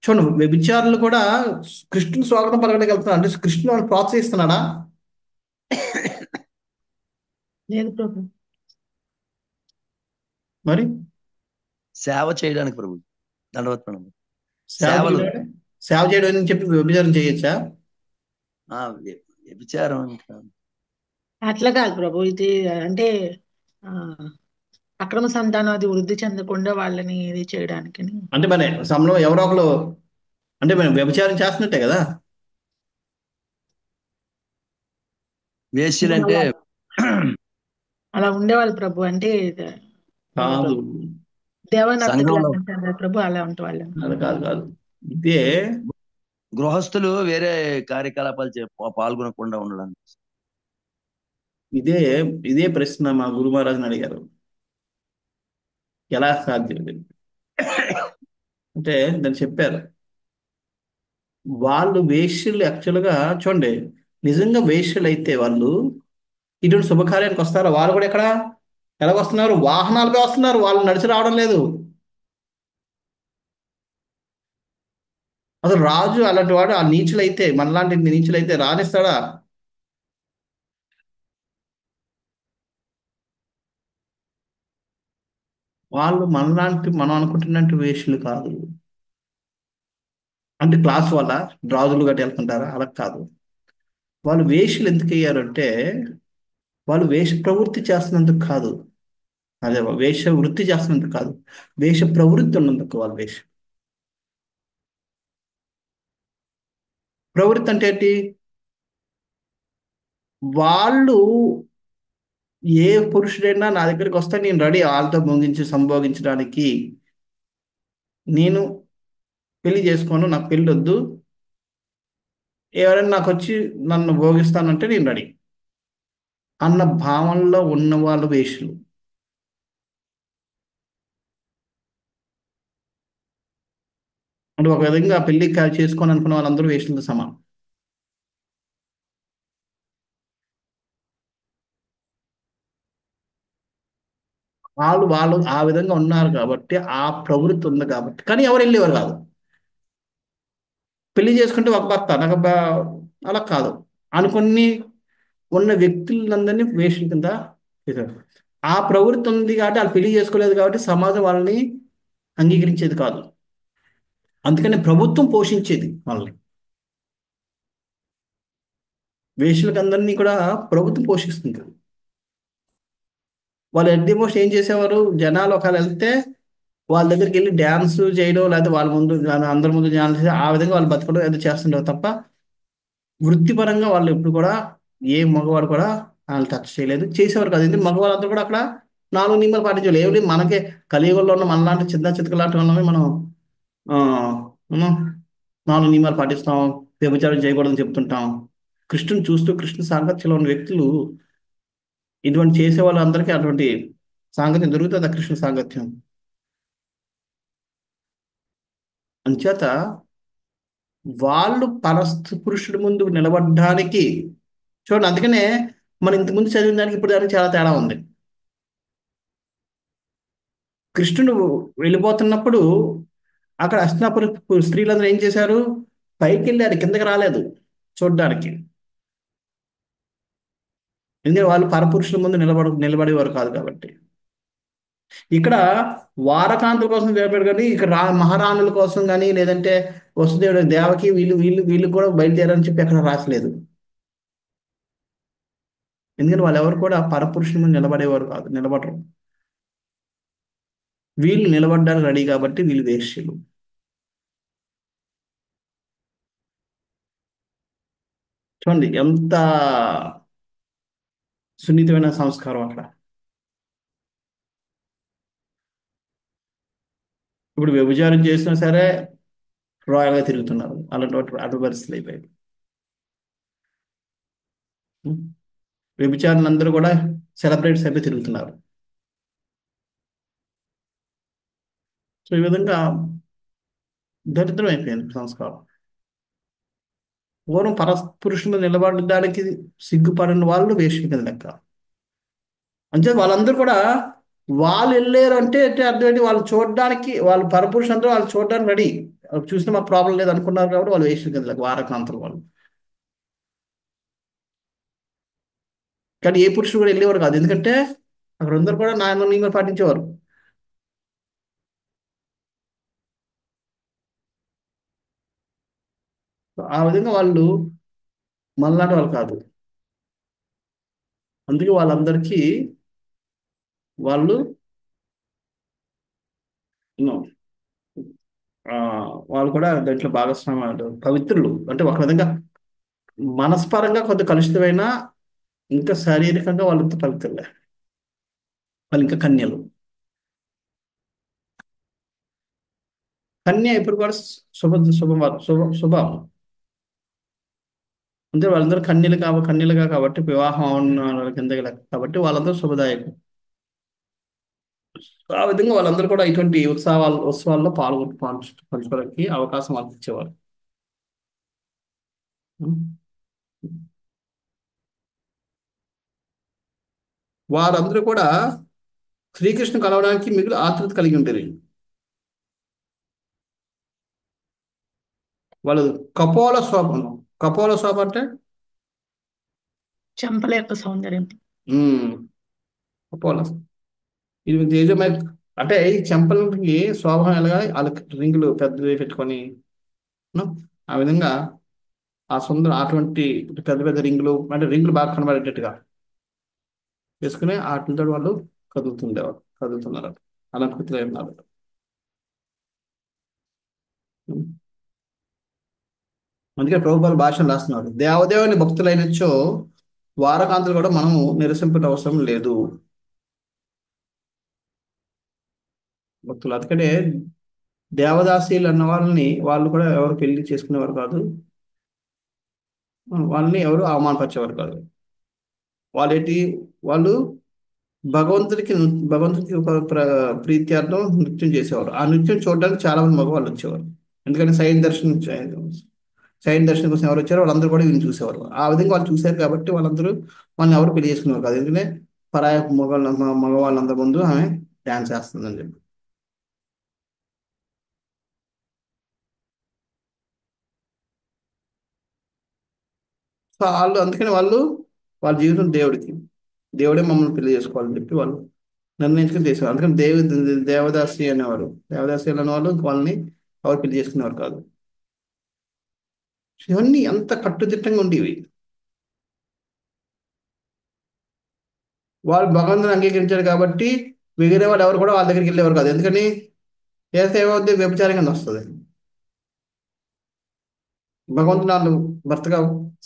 Speaker 1: చూడండి, వ్యభిచారులు కూడా కృష్ణుని స్వాగతం పలకడానికి వెళ్తున్నారు. అంటే కృష్ణుని వాళ్ళు ప్రోత్సహిస్తున్నాడా?
Speaker 4: లేదు ప్రభు.
Speaker 1: మరి
Speaker 5: సేవ చేయడానికి ప్రభు, దండవత్ ప్రణామం.
Speaker 1: సేవ చేయడం అని చెప్పి వ్యభిచారం చేయొచ్చా?
Speaker 5: వ్యభిచారం
Speaker 4: అట్లా కాదు ప్రభు. ఇది అంటే అక్రమ సంతానం అది వృద్ధి చెందకుండా వాళ్ళని ఇది చేయడానికి.
Speaker 1: అంటే మరి సమయంలో ఎవరో ఒకరు అంటే మనం వ్యభిచారం చేస్తున్నట్టే కదా.
Speaker 5: వేశ్యలంటే
Speaker 4: అలా ఉండేవాళ్ళు ప్రభు. అంటే
Speaker 1: కాదు,
Speaker 4: దేవనర్తకులు అంటారు ప్రభు, అలా ఉంటే వాళ్ళు.
Speaker 1: కాదు కాదు, ఇదే
Speaker 5: గృహస్థులు వేరే కార్యకలాపాలు పాల్గొనకుండా ఉండడానికి.
Speaker 1: ఇదే ప్రశ్న మా గురు మహారాజుని అడిగారు, ఎలా సాధ్యం అంటే దాన్ని చెప్పారు. వాళ్ళు వేశ్యలు యాక్చువల్గా చూడండి, నిజంగా వేశ్యలు అయితే వాళ్ళు ఇటువంటి శుభకార్యానికి వస్తారా? వాళ్ళు కూడా ఎక్కడ ఎలాగొస్తున్నారు? వాహనాలపై వస్తున్నారు, వాళ్ళు నడిచి రావడం లేదు. అసలు రాజు అలాంటి వాడు ఆ నీచులైతే, మనలాంటి నీచులైతే రానిస్తాడా? వాళ్ళు మనలాంటి మనం అనుకుంటున్నట్టు వేషులు కాదు. అంటే క్లాస్ వల్ల రాజులు గట్టి వెళ్తుంటారా? అలా కాదు. వాళ్ళు వేషలు ఎందుకు అయ్యారంటే వాళ్ళు వేష ప్రవృత్తి చేస్తున్నందుకు కాదు. అదే వేష వృత్తి చేస్తున్నందుకు కాదు, వేష ప్రవృత్తి ఉన్నందుకు వాళ్ళు వేష ప్రవృత్తి అంటే ఏంటి? వాళ్ళు ఏ పురుషుడైనా నా దగ్గరికి వస్తే నేను రెడీ వాళ్ళతో ముగించి సంభోగించడానికి. నేను పెళ్లి చేసుకోను, నాకు పెళ్లి వద్దు, ఎవరైనా నాకు వచ్చి నన్ను భోగిస్తానంటే నేను రెడీ అన్న భావనలో ఉన్న వాళ్ళు వేషులు. అంటే ఒక విధంగా పెళ్లి చేసుకొని అనుకున్న వాళ్ళందరూ వేషులతో సమానం. వాళ్ళు ఆ విధంగా ఉన్నారు కాబట్టి, ఆ ప్రవృత్తి ఉంది కాబట్టి, కానీ ఎవరు వెళ్ళేవారు కాదు. పెళ్లి చేసుకుంటే ఒక భర్త నాకు అలా కాదు అనుకుని ఉన్న వ్యక్తులందరినీ వేషం కింద చేశారు. ఆ ప్రవృత్తి ఉంది కాబట్టి వాళ్ళు పెళ్లి చేసుకోలేదు కాబట్టి సమాజం వాళ్ళని అంగీకరించేది కాదు. అందుకని ప్రభుత్వం పోషించేది వాళ్ళని. వేషలకు అందరినీ కూడా ప్రభుత్వం పోషిస్తుంది. వాళ్ళు ఎట్ ది మోస్ట్ ఏం చేసేవారు, జనాలు ఒకవేళ వెళ్తే వాళ్ళ దగ్గరికి వెళ్ళి డ్యాన్స్ చేయడం, లేకపోతే వాళ్ళ ముందు అందరి ముందు డ్యాన్స్ చేసి ఆ విధంగా వాళ్ళు బతకడం ఏదో చేస్తుంటారు తప్ప వృత్తిపరంగా వాళ్ళు ఎప్పుడు కూడా ఏ మగవాడు కూడా వాళ్ళు టచ్ చేయలేదు, చేసేవారు కాదు. ఎందుకంటే మగవాళ్ళందరూ కూడా అక్కడ 4 నియమాలు పాటించాలి. ఏమిటి మనకే కలియుగంలో ఉన్న మనలాంటి చిన్న చితక లాంటి వాళ్ళని ఆ, మనం 4 నియమాలు పాటిస్తాం, వ్యభిచారం చేయకూడదని చెప్తుంటాం. కృష్ణుని చూస్తూ కృష్ణ సాంగత్యంలో ఉన్న వ్యక్తులు ఇటువంటి చేసే వాళ్ళందరికీ అటువంటి సాంగత్యం దొరుకుతుంది, ఆ కృష్ణ సాంగత్యం. అంచేత వాళ్ళు పురుషుడి ముందు నిలబడడానికి చూడండి. అందుకనే మనం ఇంతకుముందు చదివిన దానికి ఇప్పుడు దానికి చాలా తేడా ఉంది. కృష్ణుడు వెళ్ళిపోతున్నప్పుడు అక్కడ హస్తినాపుర స్త్రీలందరూ ఏం చేశారు? పైకి వెళ్ళారు, కిందకి రాలేదు చూడడానికి. ఎందుకంటే వాళ్ళు పరపురుషుల ముందు నిలబడేవారు కాదు కాబట్టి. ఇక్కడ వారకాంతుల కోసం నిలబడి కానీ ఇక్కడ మహారాణుల కోసం కానీ లేదంటే వసుదేవుడు దేవకి వీళ్ళు వీళ్ళు వీళ్ళు కూడా బయలుదేరని చెప్పి అక్కడ రాసలేదు. ఎందుకంటే వాళ్ళు ఎవరు కూడా పరపురుషుల ముందు నిలబడేవారు కాదు, నిలబడరు. వీళ్ళు నిలబడ్డానికి రెడీ కాబట్టి వీళ్ళు వేశ్యలు. చూడండి ఎంత సున్నితమైన సంస్కారం అక్కడ. ఇప్పుడు వ్యభిచారం చేసినా సరే రాయల్గా తిరుగుతున్నారు, అలాంటి అటు పరిస్థితులు అయిపోయాయి. వ్యభిచారులందరూ కూడా సెలబ్రిటీస్ అయిపోయి తిరుగుతున్నారు. సో ఈ విధంగా దరిద్రం అయిపోయింది సంస్కారం. పూర్వం పరపురుషులు నిలబడడానికి సిగ్గుపడిన వాళ్ళు వేషం కింద లెక్క. అంటే వాళ్ళందరూ కూడా వాళ్ళు వెళ్ళారు అంటే అర్థం ఏంటి, వాళ్ళు చూడడానికి, వాళ్ళు పరపురుషులు అందరూ వాళ్ళు చూడడానికి రెడీ. చూస్తే మాకు ప్రాబ్లం లేదు అనుకున్నారు కాబట్టి వాళ్ళు వేషం కింద లెక్క, వారకాంతలు వాళ్ళు. కానీ ఏ పురుషుడు కూడా వెళ్ళేవారు కాదు, ఎందుకంటే అక్కడ అందరూ కూడా నియమాలు పాటించేవారు. ఆ విధంగా వాళ్ళు మనలాంటి వాళ్ళు కాదు. అందుకే వాళ్ళందరికీ వాళ్ళు యూనో, ఆ, వాళ్ళు కూడా దాంట్లో భాగస్వామ్యాలు, పవిత్రులు. అంటే ఒక విధంగా మనస్పరంగా కొంత కలుషితమైన, ఇంకా శారీరకంగా వాళ్ళంతా పవిత్రులే. వాళ్ళు ఇంకా కన్యలు. కన్య ఇప్పుడు కూడా శుభం. అంటే వాళ్ళందరూ కన్యలుగా కాబట్టి వివాహం అవున వాళ్ళ కిందకి లెక్క కాబట్టి వాళ్ళందరూ శుభదాయకం. ఆ విధంగా వాళ్ళందరూ కూడా ఇటువంటి ఉత్సవాల్లో పంచుకోవడానికి అవకాశం వాళ్ళకి ఇచ్చేవారు. వారందరూ కూడా శ్రీకృష్ణ కలవడానికి మిగులు ఆతృత కలిగి ఉండేది. వాళ్ళు కపోల శోభ అంటే
Speaker 4: చెంపల యొక్క సౌందర్యం.
Speaker 1: కపోల ఇది తేజమయ. అంటే ఈ చెంపలకి శోభ ఎలాగా వాళ్ళకి రింగులు పెద్దవి పెట్టుకొని ఆ విధంగా ఆ సుందర అటువంటి పెద్ద పెద్ద రింగులు, అంటే రింగులు బాగా కనబడేటట్టుగా వేసుకుని వాటితో వాళ్ళు కదులుతున్నారు, అలంకృతులై ఉన్నారు. అందుకే ప్రభుపాల భాషను రాస్తున్నారు, దేవదేవుని భక్తులైనచో వారకాంతులు కూడా మనము నిరసింపట అవసరం లేదు. భక్తులు అందుకనే దేవదాసీలు అన్న వాళ్ళు కూడా ఎవరు పెళ్లి చేసుకునేవారు కాదు, వాళ్ళని ఎవరు అవమానపరిచేవారు కాదు. వాళ్ళేంటి, వాళ్ళు భగవంతుడికి ఒక ప్రీత్యార్థం నృత్యం చేసేవారు. ఆ నృత్యం చూడడానికి చాలా మంది మగవాళ్ళు వచ్చేవారు. ఎందుకంటే సైన్ దర్శనం కోసం ఎవరు వచ్చారో వాళ్ళందరూ కూడా వీళ్ళు చూసేవారు. ఆ విధంగా వాళ్ళు చూశారు కాబట్టి వాళ్ళని ఎవరు పెళ్లి చేసుకునేవారు కాదు. ఎందుకంటే పరాయ మగవాళ్ళందరి ముందు ఆమె డాన్స్ చేస్తుందని చెప్పి. సో అందుకని వాళ్ళ జీవితం దేవుడే మమ్మల్ని పెళ్లి చేసుకోవాలని చెప్పి వాళ్ళు నిర్ణయించుకుని చేసేవారు. అందుకని దేవదాసి అనేవారు. దేవదాసి అనే వాళ్ళు వాళ్ళని ఎవరు పెళ్లి చేసుకునేవారు కాదు. ఇవన్నీ ఎంత కట్టుదిట్టంగా ఉండేవి. వాళ్ళు భగవంతుని అంగీకరించారు కాబట్టి వేరే వాళ్ళు ఎవరు కూడా వాళ్ళ దగ్గరికి వెళ్ళేవారు కాదు. ఎందుకని చేస్తే ఏమవుతుంది, వ్యభిచారం కింద వస్తుంది. భగవంతుని వాళ్ళు భర్తగా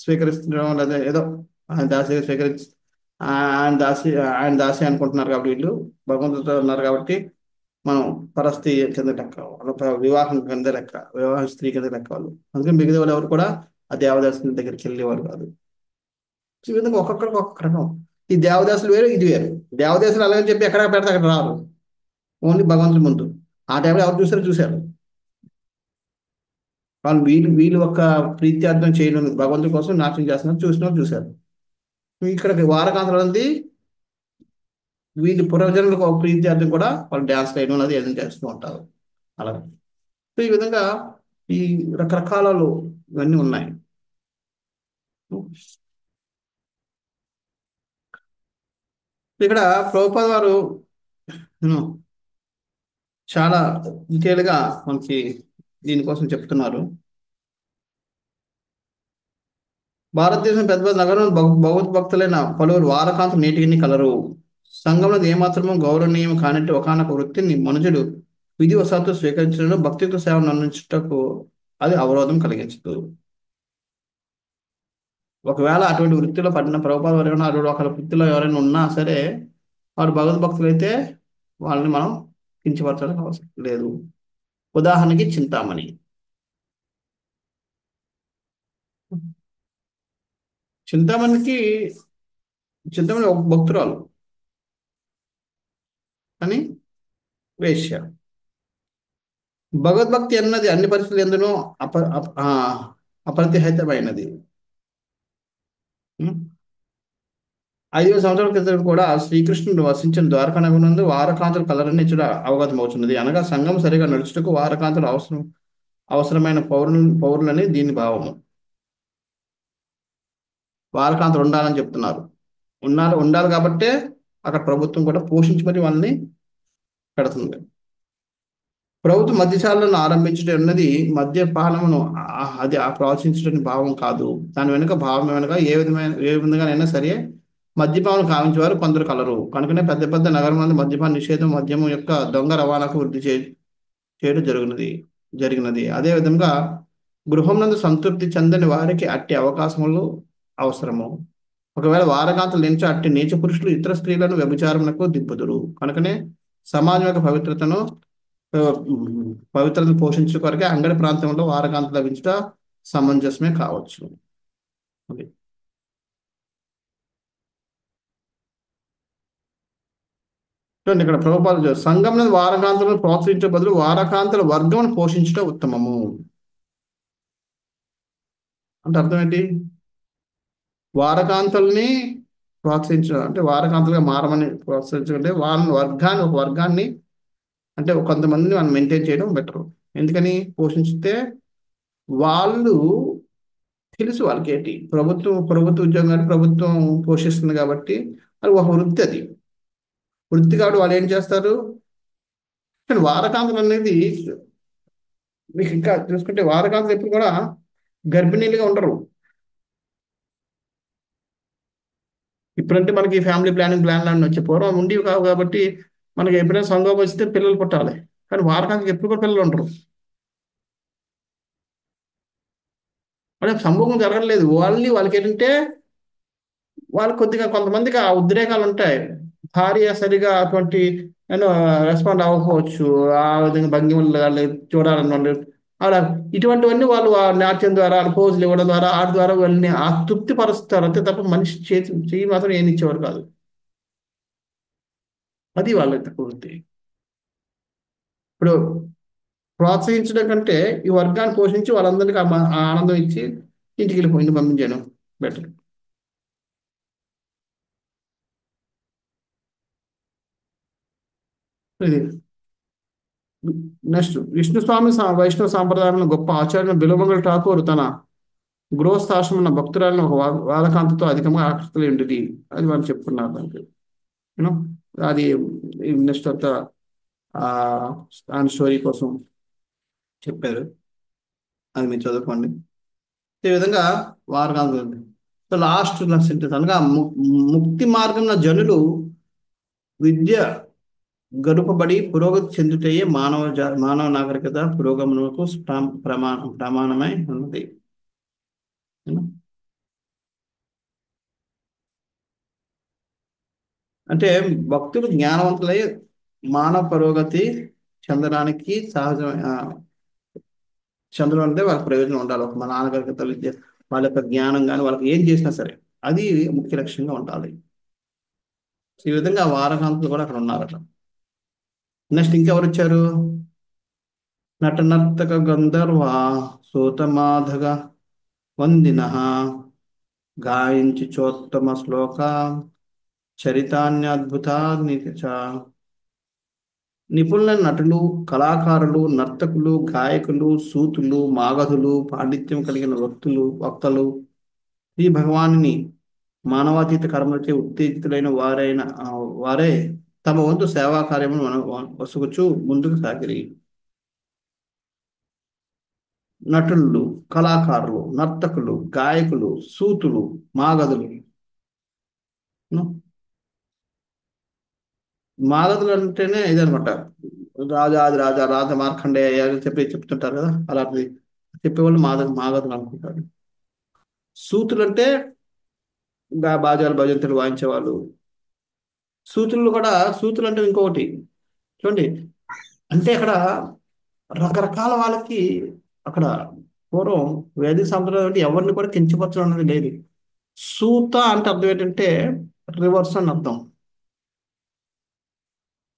Speaker 1: స్వీకరిస్తుండడం, లేదా ఏదో ఆయన దాసిగా స్వీకరించి ఆయన దాసి అనుకుంటున్నారు కాబట్టి వీళ్ళు భగవంతుడితో ఉన్నారు కాబట్టి మనం పరస్త్రీ కింద లెక్క, వివాహం కింద లెక్క, వివాహ స్త్రీ కింద లెక్క వాళ్ళు. అందుకని మిగతా వాళ్ళు ఎవరు కూడా ఆ దేవదాసుని దగ్గరికి వెళ్ళేవారు కాదు. ఈ విధంగా ఒక్కొక్కరికి ఒక్కొక్క రకం. ఈ దేవదాసులు వేరు, ఇది వేరు. దేవదాసులు అలాగని చెప్పి ఎక్కడ పెడితే అక్కడ రారు, ఓన్లీ భగవంతుడి ముందు. ఆ టైంలో ఎవరు చూశారు. వాళ్ళు వీళ్ళు ఒక ప్రీత్యార్థం చేయడం భగవంతుడి కోసం నాట్యం చేస్తున్నారు, చూసిన వాళ్ళు చూశారు. ఇక్కడ వారకాంతలు అనేది వీళ్ళు పురజనులకు ఒక ప్రీత్యార్థం కూడా వాళ్ళు డ్యాన్స్ వేయడం అనేది ఏదైనా చేస్తూ ఉంటారు. అలాగే సో ఈ విధంగా ఈ రకరకాలలో ఇవన్నీ ఉన్నాయి. ఇక్కడ ప్రభుపాద వారు చాలా డీటెయిల్గా మనకి దీనికోసం చెప్తున్నారు. భారతదేశం పెద్ద పెద్ద నగరంలో భగవద్భక్తులైన పలువురు వారకాంతులు నేటికి కలరు. సంఘంలో ఏమాత్రమూ గౌరవనీయం కానట్టు ఒకనొక వృత్తిని మనుషుడు విధివశాత్తు స్వీకరించడంలో భక్తియుక్త సేవను అందించుటకు అది అవరోధం కలిగించదు. ఒకవేళ అటువంటి వృత్తిలో పడిన ప్రభుపాద వారు అటువంటి ఒక వృత్తిలో ఎవరైనా ఉన్నా సరే వారు భగవద్భక్తులు అయితే వాళ్ళని మనం కించపరచడానికి అవసరం లేదు. ఉదాహరణకి చింతామణి ఒక భక్తురాలు అని వేశ్య. భగవద్భక్తి అన్నది అన్ని పరిస్థితులు ఎందునో అప్రతిహతమైనది. 5,000 సంవత్సరాల క్రితం కూడా శ్రీకృష్ణుడు వసించిన ద్వారకా నగరమునందు వారకాంతులు కలరని అవగతం అవుతున్నది. అనగా సంఘం సరిగా నడుచుటకు వారకాంతులు అవసరమైన పౌరులని దీని భావము. వారకాంతులు ఉండాలని చెప్తున్నారు. ఉండాలి కాబట్టే అక్కడ ప్రభుత్వం కూడా పోషించి మరి వాళ్ళని పెడుతుంది. ప్రభుత్వం మద్యశాలను ఆరంభించడం అన్నది మద్యపానమును అది ప్రోత్సహించడం భావం కాదు. దాని వెనుక భావం వెనుక ఏ విధంగానైనా సరే మద్యపానం కావించేవారు కొందరు కలరు. కనుకనే పెద్ద పెద్ద నగరంలో మద్యపాన నిషేధం, మద్యము యొక్క దొంగ రవాణాకు వృద్ధి చేయడం జరిగినది. అదే విధంగా గృహం నందు సంతృప్తి చెందని వారికి అట్టి అవకాశములు అవసరము. ఒకవేళ వారకాంతలు నించ అట్టి నీచ పురుషులు ఇతర స్త్రీలను వ్యభిచారములకు దింపుదురు. కనుకనే సమాజం యొక్క పవిత్రతను పోషించే కొరకే అంగడి ప్రాంతంలో వారకాంతలు లభించట సమంజసమే కావచ్చు. చూడండి, ఇక్కడ ప్రభుపాద సంఘంలో వారకాంతలను ప్రోత్సహించే బదులు వారకాంతల వర్గం పోషించడం ఉత్తమము అంటే అర్థం ఏంటి? వారకాంతల్ని ప్రోత్సహించడం అంటే వారకాంతలుగా మారమని ప్రోత్సహించుకుంటే ఒక వర్గాన్ని అంటే కొంతమందిని మనం మెయింటైన్ చేయడం బెటర్. ఎందుకని పోషించితే వాళ్ళు తెలుసు వాళ్ళకి ఏంటి, ప్రభుత్వ ఉద్యోగాన్ని ప్రభుత్వం పోషిస్తుంది కాబట్టి అది ఒక వృత్తి. అది వృత్తి కాబట్టి వాళ్ళు ఏం చేస్తారు. కానీ వారకాంతలు అనేది మీకు ఇంకా చూసుకుంటే వారకాంతం ఎప్పుడు కూడా గర్భిణీలుగా ఉండరు. ఇప్పుడంటే మనకి ఫ్యామిలీ ప్లాన్ అని వచ్చే పూర్వం ఉండేవి కావు కాబట్టి మనకి ఎప్పుడైనా సంభవం వస్తే పిల్లలు పుట్టాలి. కానీ వారకాంతకి ఎప్పుడు కూడా పిల్లలు ఉండరు. అంటే సంభోగం జరగలేదు. వాళ్ళకి ఏంటంటే వాళ్ళు కొద్దిగా కొంతమందికి ఆ ఉద్రేకాలు ఉంటాయి. భార్య సరిగా అటువంటి నేను రెస్పాండ్ అవ్వకపోవచ్చు. ఆ విధంగా భంగిమలు వాళ్ళు చూడాలని వాళ్ళు అలా ఇటువంటివన్నీ వాళ్ళు ఆ నాట్యం ద్వారా పోజులు ఇవ్వడం ద్వారా ఆట ద్వారా వాళ్ళని ఆ తృప్తి పరుస్తారు అంతే తప్ప మనిషి చెయ్యి మాత్రం ఏమి ఇచ్చేవారు కాదు. అది వాళ్ళ ప్రవృత్తి. ఇప్పుడు ప్రోత్సహించడం కంటే ఈ వర్గాన్ని పోషించి వాళ్ళందరికీ ఆ ఆనందం ఇచ్చి ఇంటికి వెళ్ళిపోయింది పంపించాను బెటర్. ఇది నెక్స్ట్ విష్ణుస్వామి వైష్ణవ సాంప్రదాయంలో గొప్ప ఆచార్య బిలమంగళ ఠాకూర్ తన గృహస్థాశ్రమ భక్తురాలను ఒక వాలకాంతతో అధికంగా ఆకర్షితులు ఉండేది. అది వాళ్ళు చెప్పుకున్నారు దానికి. యూనో అది నెక్స్ట్ అంతా ఆ ఆయన స్టోరీ కోసం చెప్పారు. అది మీరు చదువుకోండి. ఈ విధంగా వారకాంతం. సో లాస్ట్ సెంటెన్స్ అనగా ముక్తి మార్గంలో జనులు విద్య గరుపబడి పురోగతి చెందుటయే మానవ నాగరికత పురోగమనకు ప్రమాణమై ఉన్నది. అంటే భక్తులు జ్ఞానవంతులై మానవ పురోగతి చెందడానికి చెందడం అంటే వాళ్ళకి ప్రయోజనం ఉండాలి. ఒక నాగరికత విద్య వాళ్ళ యొక్క జ్ఞానం కానీ వాళ్ళకి ఏం చేసినా సరే అది ముఖ్య లక్ష్యంగా ఉండాలి. ఈ విధంగా వారకాంతులు కూడా అక్కడ ఉన్నారట. నెక్స్ట్ ఇంకెవరు వచ్చారు? నటనర్తక గంధర్వ సూతమాధగ వందిన గాయించి చోత్తమ శ్లోక చరితాన్యద్భుతాన్ని నిపుణుల నటులు, కళాకారులు, నర్తకులు, గాయకులు, సూతులు, మాగధులు, పాండిత్యం కలిగిన వక్తలు శ్రీ భగవానుని మానవాతీత కర్మలచే ఉత్తేజితులైన వారే తమ వంతు సేవా కార్యమును వసుగుచు ముందుకు సాగిరి. నటులు, కళాకారులు, నర్తకులు, గాయకులు, సూతులు, మాగధులు. మాగధులు అంటేనే ఇదనమాట, రాజ మార్కండేయ చెప్తుంటారు కదా, అలాంటిది చెప్పేవాళ్ళు మాగధులు అనుకుంటారు. సూతులు అంటే బాజాలు భజంతులు వాయించేవాళ్ళు. సూతులు అంటే ఇంకొకటి చూడండి, అంటే అక్కడ రకరకాల వాళ్ళకి అక్కడ పూర్వం వేదిక సంప్రదాయం అంటే ఎవరిని కూడా కించపరచడం అనేది లేదు. సూత అంటే అర్థం ఏంటంటే రివర్స్ అని అర్థం.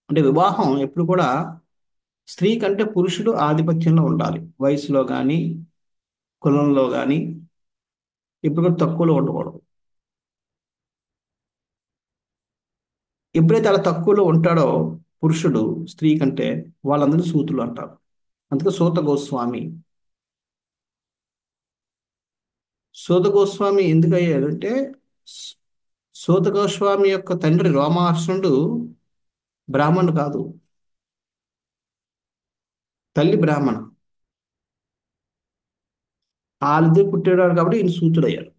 Speaker 1: అంటే వివాహం ఎప్పుడు కూడా స్త్రీ కంటే పురుషుడు ఆధిపత్యంలో ఉండాలి. వయసులో కానీ కులంలో కానీ ఎప్పుడు కూడా తక్కువలో ఉండకూడదు. ఎప్పుడైతే అలా తక్కువలో ఉంటాడో పురుషుడు స్త్రీ కంటే, వాళ్ళందరూ సూతులు అంటారు. అందుకే సూత గోస్వామి ఎందుకు అయ్యాడంటే సూత గోస్వామి యొక్క తండ్రి రోమహర్షణుడు బ్రాహ్మణుడు కాదు, తల్లి బ్రాహ్మణ. వాళ్ళిద్దరు పుట్టాడు కాబట్టి ఈయన సూతుడయ్యాడు.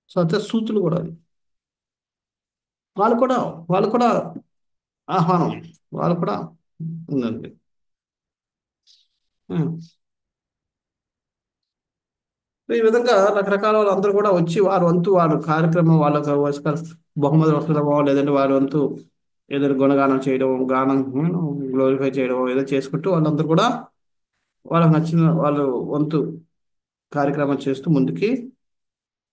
Speaker 1: సో అంతే సూతులు కూడా అది వాళ్ళు కూడా ఆహ్వానం వాళ్ళు కూడా ఉందండి. ఈ విధంగా రకరకాల వాళ్ళందరూ కూడా వచ్చి వారి వంతు వారు కార్యక్రమం వాళ్ళకు బహుమతి వస్తుందమో లేదంటే వారి వంతు ఏదైనా గుణగానం చేయడం, గానం గ్లోరిఫై చేయడం ఏదో చేసుకుంటూ వాళ్ళందరూ కూడా వాళ్ళకి నచ్చిన వాళ్ళు వంతు కార్యక్రమం చేస్తూ ముందుకి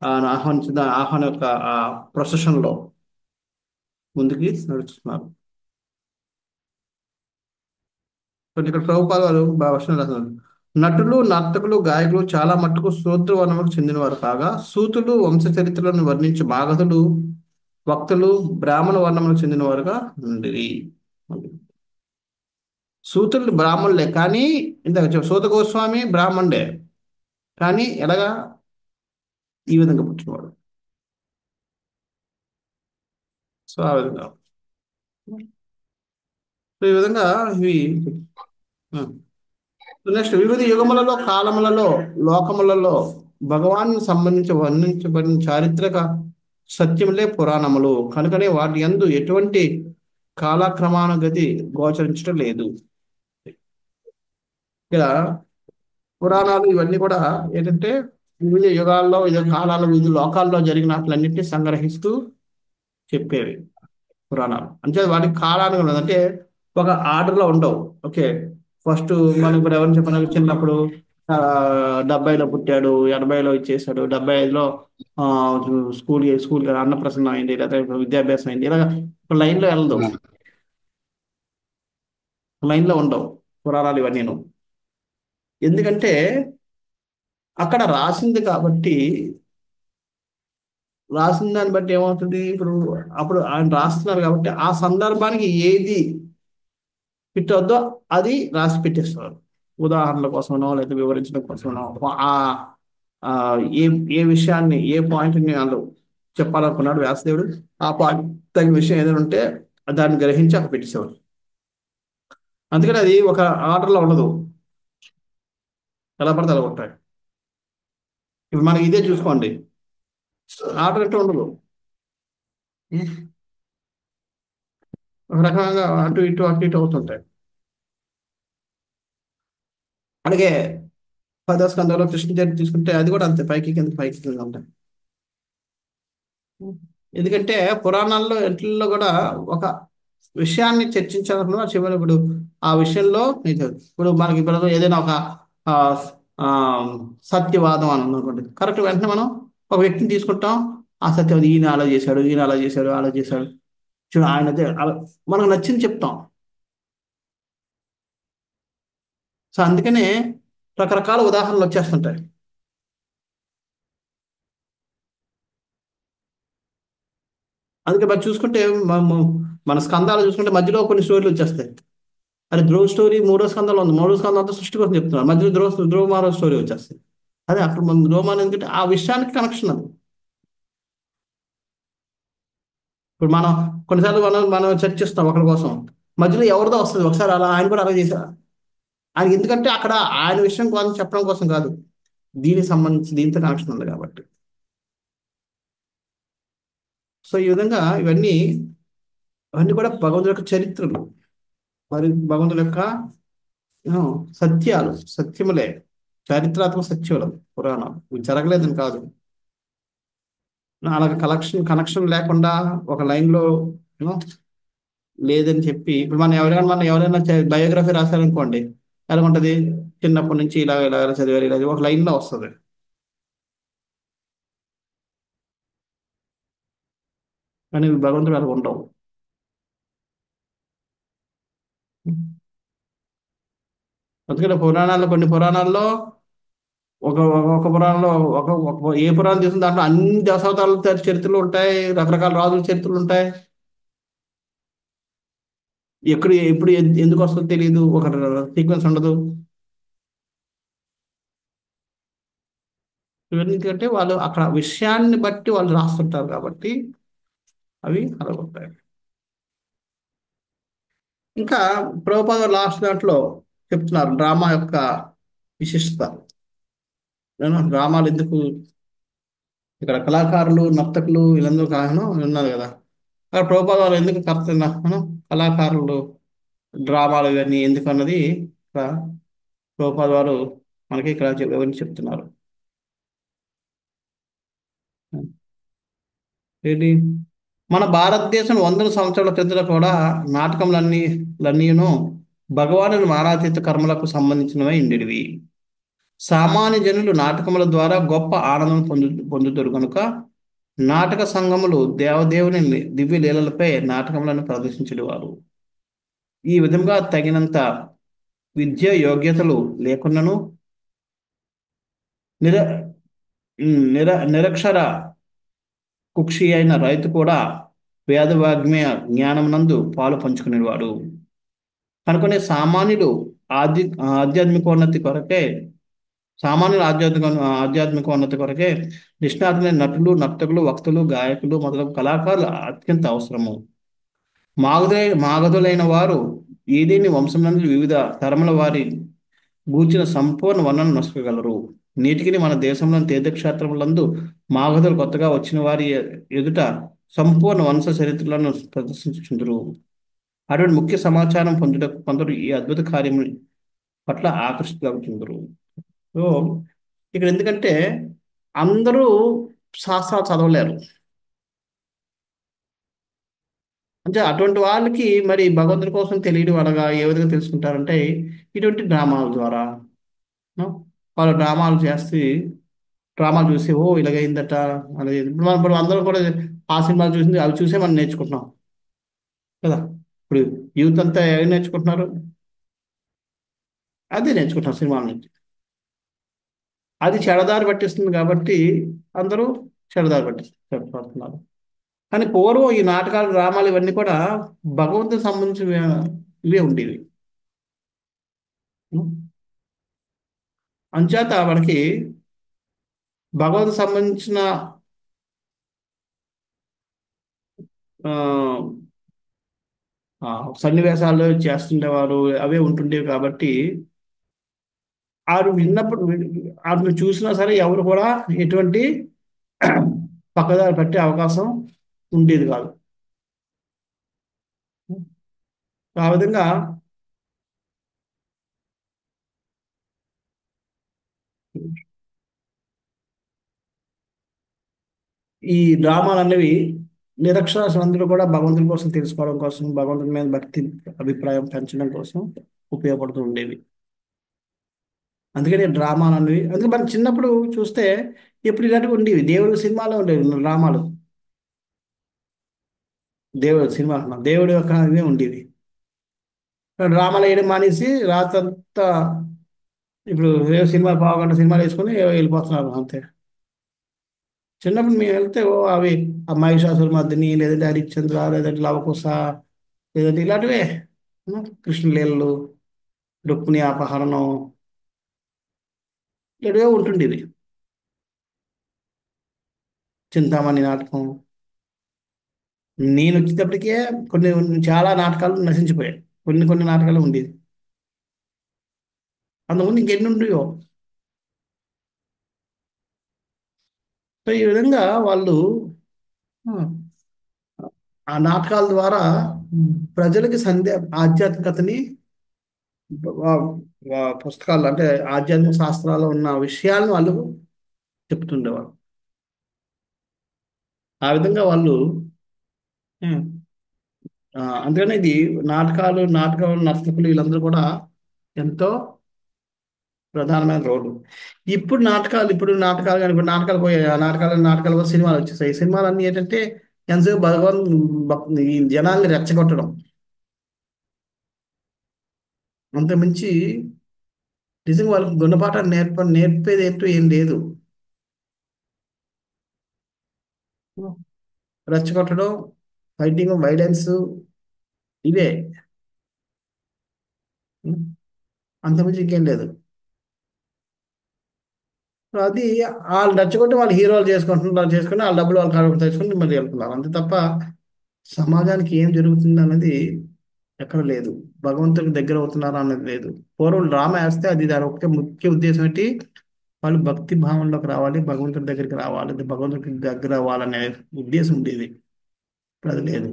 Speaker 1: ఆహ్వానం యొక్క ఆ ప్రొసెషన్లో ముందుకి నడుస్తున్నారు. ఇక్కడ ప్రభుపాద వారు భాషను రాస్తున్నారు. నటులు, నర్తకులు, గాయకులు చాలా మట్టుకు శూద్ర వర్ణములకు చెందినవారు కాగా, సూతులు వంశ చరిత్రలను వర్ణించే మాగధులు, వక్తలు బ్రాహ్మణ వర్ణములకు చెందినవారుగా ఉండేది. సూతులు బ్రాహ్మణులే కానీ ఇందాక సూత గోస్వామి బ్రాహ్మణుడే కానీ ఎలాగా ఈ విధంగా పుట్టినవాడు. సో ఆ విధంగా సో ఈ విధంగా ఇవి నెక్స్ట్ వివిధ యుగములలో కాలములలో లోకములలో భగవాన్ సంబంధించి వర్ణించబడిన చారిత్రక సత్యములే పురాణములు కనుకనే వాటి యందు ఎటువంటి కాలక్రమాన గతి గోచరించడం లేదు. ఇక్కడ పురాణాలు ఇవన్నీ కూడా ఏంటంటే వివిధ యుగాల్లో వివిధ కాలాల్లో వివిధ లోకాల్లో జరిగిన వాటిలన్నింటినీ సంగ్రహిస్తూ చెప్పేవి పురాణాలు. అంటే వాటికి కాలానికి ఉన్నది, అంటే ఒక ఆర్డర్లో ఉండవు. ఓకే, ఫస్ట్ మనం ఇప్పుడు ఎవరిని చెప్పిన చిన్నప్పుడు 70లో పుట్టాడు, 80లో ఇచ్చేసాడు, 75లో స్కూల్ అన్నప్రసన్నం అయింది, లేదా విద్యాభ్యాసం అయింది, ఇలా ఒక లైన్లో వెళ్ళదు, లైన్లో ఉండవు పురాణాలు ఇవన్నీ. ఎందుకంటే అక్కడ రాసింది కాబట్టి, రాసిన దాన్ని బట్టి ఏమవుతుంది, ఇప్పుడు అప్పుడు ఆయన రాస్తున్నారు కాబట్టి ఆ సందర్భానికి ఏది ఫిట్ అవుద్దో అది రాసి పెట్టేస్తారు. ఉదాహరణల కోసమనో లేదా వివరించడం కోసమనో ఆ ఆ, ఏ ఏ విషయాన్ని ఏ పాయింట్ని వాళ్ళు చెప్పాలనుకున్నాడు వ్యాసదేవుడు, ఆ పాయింట్ తగిన విషయం ఏదైనా ఉంటే దాన్ని గ్రహించి అక్కడ పెట్టేసేవాడు. అందుకని అది ఒక ఆర్డర్లో ఉండదు, ఎలా పడితే అలా ఉంటాయి. ఇప్పుడు మనకి ఇదే చూసుకోండి, ఆర్డర్ అంటే ఉండదు, ఒక రకంగా అటు ఇటు అటు ఇటు అవుతుంటాయి. అలాగే 10వ స్కందంలో కృష్ణ చరిత్ర తీసుకుంటే అది కూడా అంతే, పైకి కింద పైకి కింద ఉంటాయి. ఎందుకంటే పురాణాల్లో ఎంట్లలో కూడా ఒక విషయాన్ని చర్చించాలన్నా చివరి ఇప్పుడు ఆ విషయంలో ఇప్పుడు మనకి ఇప్పుడు ఏదైనా ఒక ఆ, ఆ, సత్యవాదం అని అనుకోండి, కరెక్ట్, వెంటనే మనం ఒక వ్యక్తిని తీసుకుంటాం, ఆ సత్యవాది ఈయన అలా చేశాడు, ఈయన అలా చేశాడు, అలా చేశాడు, చూడు ఆయన మనకు నచ్చింది చెప్తాం. సో అందుకనే రకరకాల ఉదాహరణలు వచ్చేస్తుంటాయి. అందుకే మరి చూసుకుంటే మన స్కందాలు చూసుకుంటే మధ్యలో కొన్ని స్టోరీలు వచ్చేస్తాయి. అరే ధ్రువ స్టోరీ 3వ స్కందంలో ఉంది, 3వ స్కందం అంతా సృష్టి కోసం చెప్తున్నారు, మధ్యలో ధ్రువ మారో స్టోరీ వచ్చేస్తాయి. అదే అక్కడ మన ధ్రువమానం ఎందుకంటే ఆ విషయానికి కనెక్షన్ అది. ఇప్పుడు మనం కొన్నిసార్లు మనం చర్చిస్తాం ఒకరి కోసం, మధ్యలో ఎవరిదో వస్తుంది ఒకసారి అలా ఆయన కూడా అలా చేశారు, ఆయన ఎందుకంటే అక్కడ ఆయన విషయం కోసం చెప్పడం కోసం కాదు, దీనికి సంబంధించి దీంతో కనెక్షన్ ఉంది కాబట్టి. సో ఈ విధంగా ఇవన్నీ కూడా భగవంతుడి యొక్క చరిత్రలు, మరి భగవంతుడి యొక్క ఆ, సత్యములే, చారిత్రాత్మక సత్యములు పురాణాలు. ఇవి జరగలేదని కాదు, అలాగే కనెక్షన్ లేకుండా ఒక లైన్లో లేదని చెప్పి, ఇప్పుడు మనం ఎవరైనా బయోగ్రఫీ రాశారనుకోండి, ఎలా ఉంటుంది, చిన్నప్పటి నుంచి ఇలా ఇలా చదివారు, ఇలా ఒక లైన్లో వస్తుంది. కానీ భగవంతుడు అలా ఉండవు. అందుకని కొన్ని పురాణాల్లో ఒక ఒక పురాణంలో ఏ పురాణం తీసుకున్న దాంట్లో అన్ని దశావతారాల చరిత్రలు ఉంటాయి, రకరకాల రాజుల చరిత్రలు ఉంటాయి. ఎప్పుడు ఎందుకు వస్తుందో తెలియదు, ఒక సీక్వెన్స్ ఉండదు. ఇవన్నీ ఎందుకంటే వాళ్ళు అక్కడ విషయాన్ని బట్టి వాళ్ళు రాస్తుంటారు కాబట్టి అవి అలా ఉంటాయి. ఇంకా ప్రభుపాద లాస్ట్ దాంట్లో చెప్తున్నారు డ్రామా యొక్క విశిష్టత. డ్రామాలు ఎందుకు, ఇక్కడ కళాకారులు నర్తకులు వీళ్ళందరూ కారణం ఉన్నారు కదా, అక్కడ ప్రభుపాద వాళ్ళు ఎందుకు కళాకారులు డ్రామాలు ఇవన్నీ ఎందుకు అన్నది ఇక్కడ ప్రభుపాద వారు మనకి ఇక్కడ వివరించి చెప్తున్నారు. ఏంటి, మన భారతదేశం 100 సంవత్సరాల క్రితం కూడా నాటకములన్నీను భగవాను మానాతీత కర్మలకు సంబంధించినవై ఉండేవి. సామాన్య జనులు నాటకముల ద్వారా గొప్ప ఆనందం పొందుతారు కనుక నాటక సంఘములు దేవదేవుని దివ్య లీలలపై నాటకములను ప్రదర్శించేవారు. ఈ విధంగా తగినంత విద్య యోగ్యతలు లేకున్నను నిర నిరక్షర కుక్షి అయిన రైతు కూడా వేదవాగ్మయ జ్ఞానమునందు పాలు పంచుకునేవాడు. కనుకనే ఆధ్యాత్మికోన్నతి కొరకే ఆధ్యాత్మికోన్నతి కొరకే నిష్ణాతులైన నటులు, నర్తకులు, వక్తలు, గాయకులు మొదలగు కళాకారులు అత్యంత అవసరము. మాగధులైన వారు ఏదేని వంశంలో వివిధ తరముల వారి గూర్చిన సంపూర్ణ వర్ణన నొసగలరు. నేటికి మన దేశంలోని తీర్థక్షేత్రములందు మాగధులు కొత్తగా వచ్చిన వారి ఎదుట సంపూర్ణ వంశ చరిత్రలను ప్రదర్శించుచుందురు. అటువంటి ముఖ్య సమాచారం పొందుటకు కొందరు ఈ అద్భుత కార్యము పట్ల ఆకర్షితులవుతుందరు. సో ఇక్కడ ఎందుకంటే అందరూ శాస్త్రాలు చదవలేరు. అంటే అటువంటి వాళ్ళకి మరి భగవంతుడి కోసం తెలియడం అనగా ఏ విధంగా తెలుసుకుంటారంటే ఇటువంటి డ్రామాల ద్వారా no? వాళ్ళు డ్రామాలు చూసి ఓ ఇలాగైందట అనేది ఇప్పుడు అందరం కూడా ఆ సినిమాలు చూసింది అవి చూసే మనం నేర్చుకుంటున్నాం కదా. ఇప్పుడు యూత్ అంతా ఏం నేర్చుకుంటున్నారు? అదే నేర్చుకుంటున్నారు సినిమాల నుంచి. అది చెడదారి పట్టిస్తుంది కాబట్టి అందరూ చెడదారి పడుతున్నారు. కానీ పూర్వం ఈ నాటకాలు డ్రామాలు ఇవన్నీ కూడా భగవంతునికి సంబంధించిన ఇవే ఉండేవి. అంచేత మనకి భగవంతునికి సంబంధించిన ఆ, సన్నివేశాలు చేస్తుండేవారు, అవే ఉంటుండేవి కాబట్టి ఆడు విన్నప్పుడు ఆడు చూసినా సరే ఎవరు కూడా ఎటువంటి పక్కదారి పట్టే అవకాశం ఉండేది కాదు. ఆ విధంగా ఈ డ్రామాలు అనేవి నిరక్షరాస్యులందరూ కూడా భగవంతుని కోసం తెలుసుకోవడం కోసం, భగవంతుని మీద భక్తి అభిప్రాయం పెంచడం కోసం ఉపయోగపడుతూ ఉండేవి. అందుకని డ్రామాలు అనేవి అందుకే మనం చిన్నప్పుడు చూస్తే ఎప్పుడు ఇలాంటివి ఉండేవి. దేవుడు సినిమాలో ఉండేవి డ్రామాలు. దేవుడు సినిమా అంటున్నాం, దేవుడి యొక్క ఇవే ఉండేవి. డ్రామాలు వేయడం మానేసి రాత్రంతా ఇప్పుడు ఏ సినిమా పావుగంట సినిమాలు వేసుకొని వెళ్ళిపోతున్నారు అంతే. చిన్నప్పుడు మేము వెళ్తే ఓ అవి ఆ మహిషాసుర మర్దిని, లేదంటే హరిశ్చంద్ర, లేదంటే లవకుశ, లేదంటే ఇలాంటివే కృష్ణలీలలు, రుక్మిణి అపహరణం, ఇలాంటివే ఉంటుండేవి. చింతామణి నాటకం. నేను వచ్చేటప్పటికే కొన్ని చాలా నాటకాలు నశించిపోయాయి. కొన్ని నాటకాలు ఉండేది. అంతకుముందు ఇంకెన్ని ఉండేవో. సో ఈ విధంగా వాళ్ళు ఆ, ఆ నాటకాల ద్వారా ప్రజలకి ఆధ్యాత్మికతని పుస్తకాలు అంటే ఆధ్యాత్మిక శాస్త్రాల్లో ఉన్న విషయాలను వాళ్ళు చెప్తుండేవారు. ఆ విధంగా వాళ్ళు ఉమ్, అందుకనే ఇది నాటకాలు నర్తకులు వీళ్ళందరూ కూడా ఎంతో ప్రధానమైన రోడ్డు. ఇప్పుడు నాటకాలు కానీ ఇప్పుడు నాటకాలు పోయాయి. ఆ నాటకాలు కూడా సినిమాలు వచ్చేసాయి. ఈ సినిమాలు అన్నీ ఏంటంటే ఎంతసేపు ఈ జనాల్ని రెచ్చగొట్టడం అంత మించి నిజంగా వాళ్ళకి గుణపాఠాలు నేర్పేది ఏంటో ఏం లేదు. రెచ్చగొట్టడం, ఫైటింగ్, వైలెన్స్ ఇవే. అంత మించి ఇంకేం లేదు. సో అది వాళ్ళు రెచ్చగొట్టి వాళ్ళు హీరోలు చేసుకుని వాళ్ళ డబ్బులు వాళ్ళు కడుపు తెచ్చుకుని మరి వెళ్తున్నారు అంతే తప్ప సమాజానికి ఏం జరుగుతుంది అన్నది ఎక్కడ లేదు. భగవంతుడికి దగ్గర అవుతున్నారా అన్నది లేదు. పూర్వం డ్రామా వేస్తే అది దాని ఒకే ముఖ్య ఉద్దేశం ఏంటి? వాళ్ళు భక్తి భావంలోకి రావాలి, భగవంతుడి దగ్గరికి రావాలి, భగవంతుడికి దగ్గర అవ్వాలనే ఉద్దేశం ఉండేది. ఇప్పుడు అది లేదు.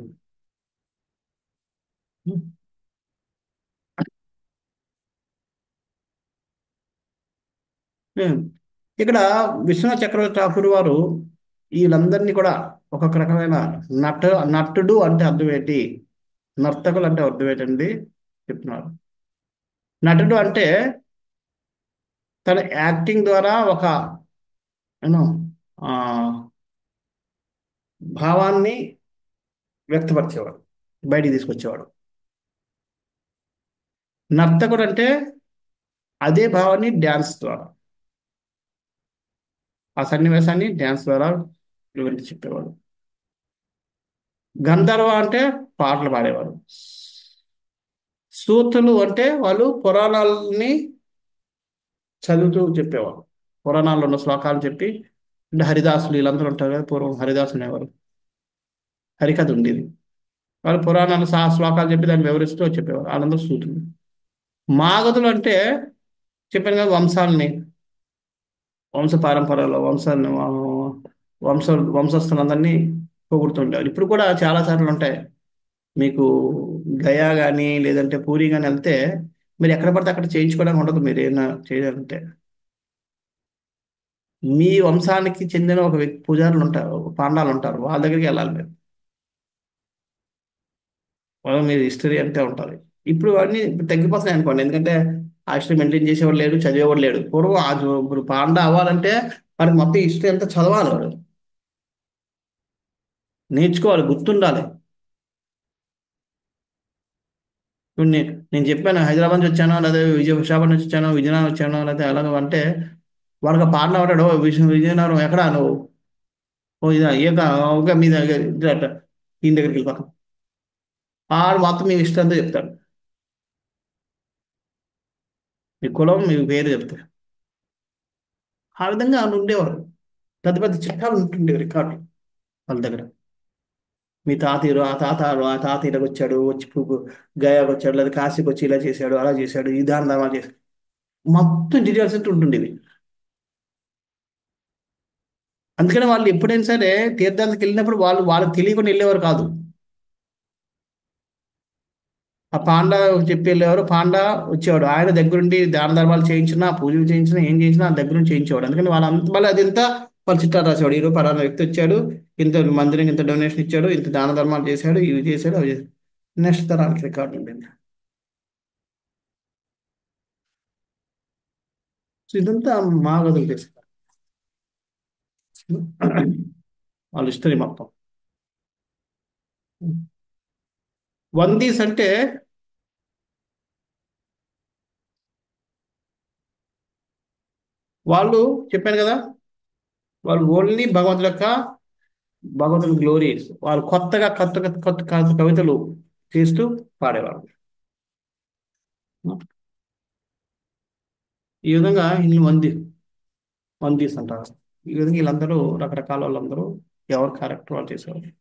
Speaker 1: ఉం. ఇక్కడ విశ్వనాథ్ చక్రవర్తి ఠాకూర్ వారు వీళ్ళందరినీ కూడా ఒక్కొక్క రకమైన నటుడు అంటే అర్థం ఏంటి, నర్తకులు అంటే అర్థం ఏంటండి చెప్తున్నారు. నటుడు అంటే తన యాక్టింగ్ ద్వారా ఒక యూనో భావాన్ని వ్యక్తపరిచేవాడు, బయటికి తీసుకొచ్చేవాడు. నర్తకుడు అంటే అదే భావాన్ని డ్యాన్స్ ద్వారా, ఆ సన్నివేశాన్ని డ్యాన్స్ ద్వారా వివరించి చెప్పేవాడు. గంధర్వ అంటే పాటలు పాడేవారు. సూతులు అంటే వాళ్ళు పురాణాలని చదువుతూ చెప్పేవారు. పురాణాల్లో ఉన్న శ్లోకాలు చెప్పి, అంటే హరిదాసులు వీళ్ళందరూ ఉంటారు కదా, పూర్వం హరిదాసులు అనేవారు, హరికథ ఉండేది. వాళ్ళు పురాణాలు శ్లోకాలు చెప్పి దాన్ని వివరిస్తూ చెప్పేవారు వాళ్ళందరూ సూతులు. మాగధులు అంటే చెప్పాను కదా, వంశ పారంపర్యాలు వంశ వంశస్థులందరినీ పొగుడుతుంటారు. ఇప్పుడు కూడా చాలా సార్లు ఉంటాయి. మీకు గయా కానీ లేదంటే పూరి కానీ వెళ్తే మీరు ఎక్కడ పడితే అక్కడ చేయించుకోవడానికి ఉండదు. మీరు ఏమైనా చేయాలంటే మీ వంశానికి చెందిన ఒక వ్యక్తి పూజారులు ఉంటారు, పాండాలు ఉంటారు, వాళ్ళ దగ్గరికి వెళ్ళాలి మీరు. వాళ్ళు మీరు హిస్టరీ అంతే ఉంటుంది. ఇప్పుడు అన్నీ తగ్గిపోతున్నాయి అనుకోండి, ఎందుకంటే ఆ హిస్టరీ మెయింటైన్ చేసేవాడు లేడు, చదివేవాడు లేడు. పూర్వం ఇప్పుడు పాండా అవ్వాలంటే వాడికి మొత్తం హిస్టరీ అంతా చదవాలి, వాడు నేర్చుకోవాలి, గుర్తుండాలి. ఇప్పుడు నేను చెప్పాను హైదరాబాద్ నుంచి వచ్చాను, లేదా విశాఖపట్నం నుంచి వచ్చాను, విజయనగరం వచ్చాను, లేదా అలాగ అంటే వాడికి పాటలు పడ్డాడు. విజయనగరం ఎక్కడా నువ్వు? ఓ ఇదా ఓకే మీ దగ్గర ఈయన దగ్గరికి వెళ్ళిపోతాం. ఆడు మొత్తం మీ ఇష్టం అంతా చెప్తాడు, మీ కులం మీ పేరు చెప్తారు. ఆ విధంగా వాళ్ళు ఉండేవారు. పెద్ద పెద్ద చిట్టాలు ఉంటుండేవి రికార్డు వాళ్ళ దగ్గర. మీ తాతయ్యరు ఆ తాతయ్యకి వచ్చాడు, వచ్చి గయాకి వచ్చాడు, లేదా కాశీకి వచ్చి ఇలా చేశాడు, అలా చేశాడు, ఈ దాని దామా చేశాడు, మొత్తం డీటెయిల్స్ అంటూ ఉంటుండేవి. అందుకని వాళ్ళు ఎప్పుడైనా సరే తీర్థాలకు వెళ్ళినప్పుడు వాళ్ళకి తెలియకుండా వెళ్ళేవారు కాదు. ఆ పాండా చెప్పి వెళ్ళేవారు, పాండా వచ్చేవాడు, ఆయన దగ్గరుండి దాన ధర్మాలు చేయించినా, పూజలు చేయించినా, ఏం చేయించినా ఆ దగ్గర నుంచి చేయించేవాడు. అందుకని మళ్ళీ అదంతా వాళ్ళు చిట్టాలు రాసేవాడు. ఈరోజు పలానా వ్యక్తి వచ్చాడు, ఇంత మందిరం ఇంత డొనేషన్ ఇచ్చాడు, ఇంత దాన ధర్మాలు చేశాడు, ఇవి చేశాడు, అవి చేశాడు. నెక్స్ట్ తరానికి రికార్డు ఉండేది. సో ఇదంతా మా వదులు చేస్తారు వాళ్ళ హిస్టరీ మొత్తం. వందీస్ అంటే వాళ్ళు చెప్పాను కదా, వాళ్ళు ఓన్లీ భగవంతుని గ్లోరీ, వాళ్ళు కొత్తగా కొత్త కొత్త కొత్త కొత్త కవితలు చేస్తూ పాడేవాళ్ళు. ఈ విధంగా ఇన్ని వందీస్ అంటారు. ఈ విధంగా వీళ్ళందరూ రకరకాల వాళ్ళందరూ ఎవరు క్యారెక్టర్ వాళ్ళు చేసేవాళ్ళు.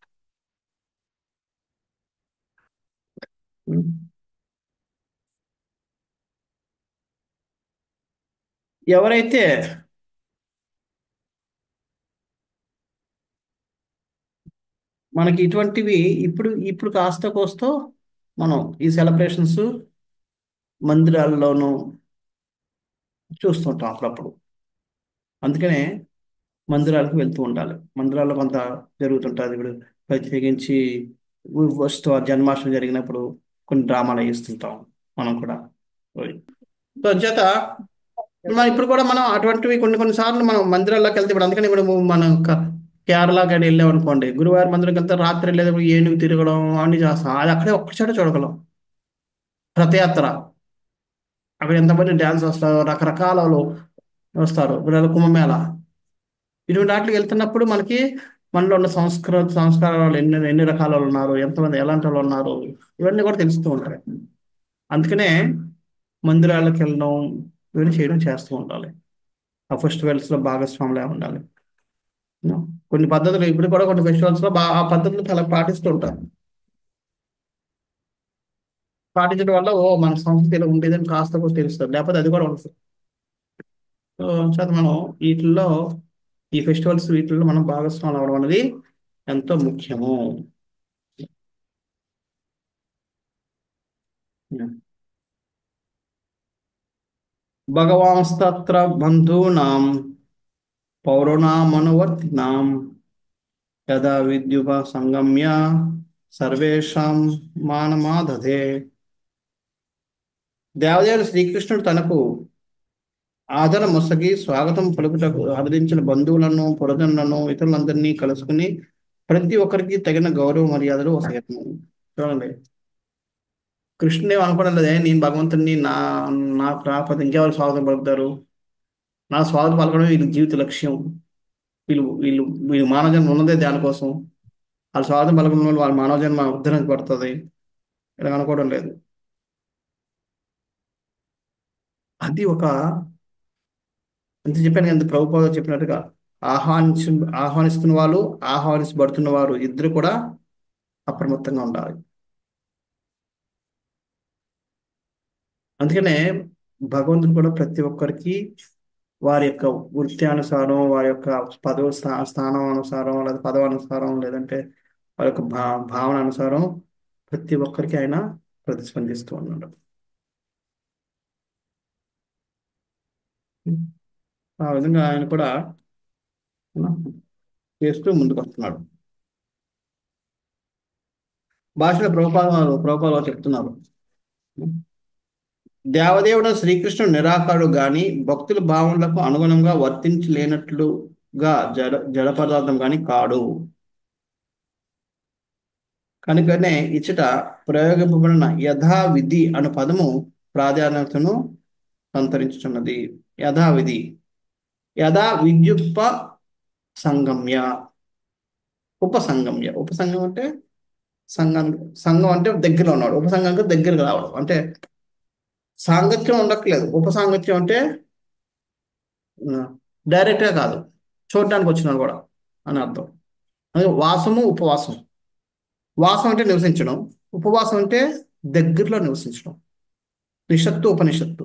Speaker 1: ఎవరైతే మనకి ఇటువంటివి ఇప్పుడు ఇప్పుడు కాస్త కోస్తో మనం ఈ సెలబ్రేషన్స్ మందిరాల్లోనూ చూస్తుంటాం అప్పుడప్పుడు. అందుకనే మందిరాలకు వెళ్తూ ఉండాలి. మందిరాల్లో కొంత జరుగుతుంటుంది. ఇప్పుడు ప్రత్యేకించి ఫస్ట్ జన్మాష్టమి జరిగినప్పుడు కొన్ని డ్రామాలు వేస్తుంటాం మనం కూడా. సో అంచేత ఇప్పుడు కూడా మనం అటువంటివి కొన్ని సార్లు మనం మందిరాల్లోకి వెళ్తే, ఇప్పుడు అందుకని ఇప్పుడు మనం కేరళ కానీ వెళ్ళాం అనుకోండి, గురువారం మందిరంకి వెళ్తే రాత్రి వెళ్ళేటప్పుడు ఏనుగు తిరగడం అన్ని చేస్తాం. అది అక్కడే ఒక్కచోట చూడగలం. రథయాత్ర, అక్కడ ఎంతమంది డ్యాన్స్ వస్తారు, రకరకాల వాళ్ళు వస్తారు. ఇప్పుడు కుంభమేళ, ఇటువంటి వాటికి వెళ్తున్నప్పుడు మనలో ఉన్న సంస్కారాలు ఎన్ని రకాల వాళ్ళు ఉన్నారు, ఎంతమంది ఎలాంటి వాళ్ళు ఉన్నారు, ఇవన్నీ కూడా తెలుస్తూ ఉంటాయి. అందుకనే మందిరాలకు వెళ్ళడం ఇవన్నీ చేస్తూ ఉండాలి. ఆ ఫెస్టివల్స్లో భాగస్వాములే ఉండాలి. కొన్ని పద్ధతులు ఇప్పుడు కూడా కొన్ని ఫెస్టివల్స్లో ఆ పద్ధతులు చాలా పాటిస్తూ ఉంటారు. పాటించడం వల్ల మన సంస్కృతిలో ఉండేదని కాస్త కూడా తెలుస్తుంది, లేకపోతే అది కూడా ఉంటుంది. సో మనం వీటిల్లో ఈ ఫెస్టివల్స్ వీటిల్లో మనం భాగస్వాములు అవడం అనేది ఎంతో ముఖ్యము. భగవాంస్తత్ర బంధూనాం పౌరుణామనువర్తినాం యదా విద్యుప సంగమ్య సర్వేషాం మానమాదధే. దేవదేవుడు శ్రీకృష్ణుడు తనకు ఆదర మొసగి స్వాగతం పలుకుటకు ఆదరించిన బంధువులను, పురజనులను, ఇతరులందరినీ కలుసుకుని ప్రతి ఒక్కరికి తగిన గౌరవ మర్యాదలు వస్తాయను. చూడండి, కృష్ణుడే అనుకోవడం లేదే నేను భగవంతుడిని నాకు రాకపోతే ఇంకెవరు స్వాగతం పలుకుతారు, నా స్వాగతం పలకడం వీళ్ళ జీవిత లక్ష్యం, వీళ్ళు వీళ్ళు వీళ్ళు మానవ జన్మ ఉన్నదే దానికోసం, వాళ్ళ స్వాగతం పలకడం వల్ల వాళ్ళ మానవ జన్మ ఉద్ధరించబడుతుంది ఇలా అనుకోవడం లేదు. అది ఒక ఎంత చెప్పాను కదా, ప్రభుపాద చెప్పినట్టుగా ఆహ్వానిస్తున్న వాళ్ళు, ఆహ్వానించబడుతున్న వారు ఇద్దరు కూడా అప్రమత్తంగా ఉండాలి. అందుకనే భగవంతుడు కూడా ప్రతి ఒక్కరికి వారి యొక్క వృత్తి అనుసారం, వారి యొక్క పదవ స్థానం అనుసారం, లేదా పదవి అనుసారం, లేదంటే వారి యొక్క భావన అనుసారం ప్రతి ఒక్కరికి ఆయన ప్రతిస్పందిస్తూ ఉన్నాడు. ఆ విధంగా ఆయన కూడా చేస్తూ ముందుకు వస్తున్నాడు. భాషలో ప్రభుపాద చెప్తున్నారు, దేవదేవుడు శ్రీకృష్ణుడు నిరాకారుడు గాని భక్తుల భావనలకు అనుగుణంగా వర్తించలేనట్లుగా జడ పదార్థం గాని కాడు. కనుకనే ఇచ్చట ప్రయోగింపబడిన యథావిధి అను పదము ప్రాధాన్యతను సంతరించుతున్నది. యథావిధి, యథా విద్యుప సంగమ్య, ఉపసంగమ్య. ఉపసంగం అంటే సంఘం అంటే దగ్గరలో ఉన్నాడు, ఉపసంగంకి దగ్గరకు రావడం అంటే సాంగత్యం ఉండట్లేదు. ఉపసాంగత్యం అంటే డైరెక్ట్గా కాదు, చూడడానికి వచ్చినాడు కూడా అని అర్థం. అదే వాసము ఉపవాసం. వాసం అంటే నివసించడం, ఉపవాసం అంటే దగ్గరలో నివసించడం. నిషత్తు ఉపనిషత్తు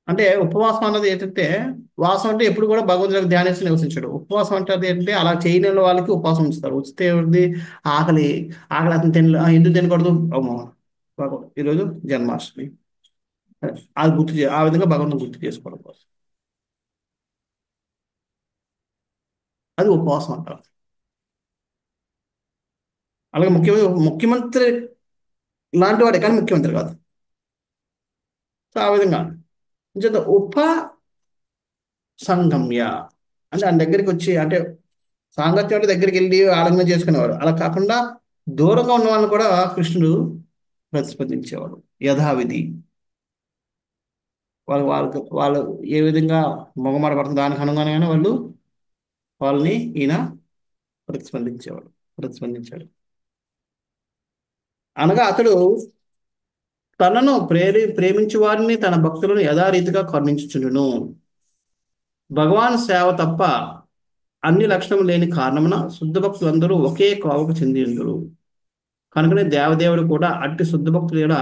Speaker 1: అంటే ఉపవాసం అన్నది ఏంటంటే, వాసం అంటే ఎప్పుడు కూడా భగవంతుడికి ధ్యానిస్తూ నివసించడు. ఉపవాసం అంటే అది ఏంటంటే అలా చేయని వాళ్ళకి ఉపవాసం ఉంచుతారు. ఉచితే ఎవరిది ఆకలి ఆకలి అతను ఎందుకు తినకూడదు, అమ్మో ఈరోజు జన్మాష్టమి, అది ఆ విధంగా భగవంతుని గుర్తు చేసుకోవడం కోసం అది ఉపవాసం అంటారు. అలాగే ముఖ్యమంత్రి లాంటి వాడే కానీ ముఖ్యమంత్రి కాదు. సో ఆ విధంగా ఉప సంగమ్య అంటే ఆయన దగ్గరికి వచ్చి, అంటే సాంగత్యం అంటే దగ్గరికి వెళ్ళి ఆలింగనం చేసుకునేవాడు. అలా కాకుండా దూరంగా ఉన్న వాళ్ళని కూడా కృష్ణుడు ప్రతిస్పందించేవాడు. యథావిధి వాళ్ళు ఏ విధంగా మొగమాట పడుతుంది దానికి అనుగుణంగానే వాళ్ళని ఈయన ప్రతిస్పందించాడు. అనగా అతడు తనను ప్రేమించు వారిని తన భక్తులను యథారీతిగా కరుణించుచుండును. భగవాన్ సేవ తప్ప అన్ని లక్షణం లేని కారణమున శుద్ధ భక్తులందరూ ఒకే కోవకు చెంది ఉండురు. కనుకనే దేవదేవుడు కూడా అట్టి శుద్ధ భక్తుల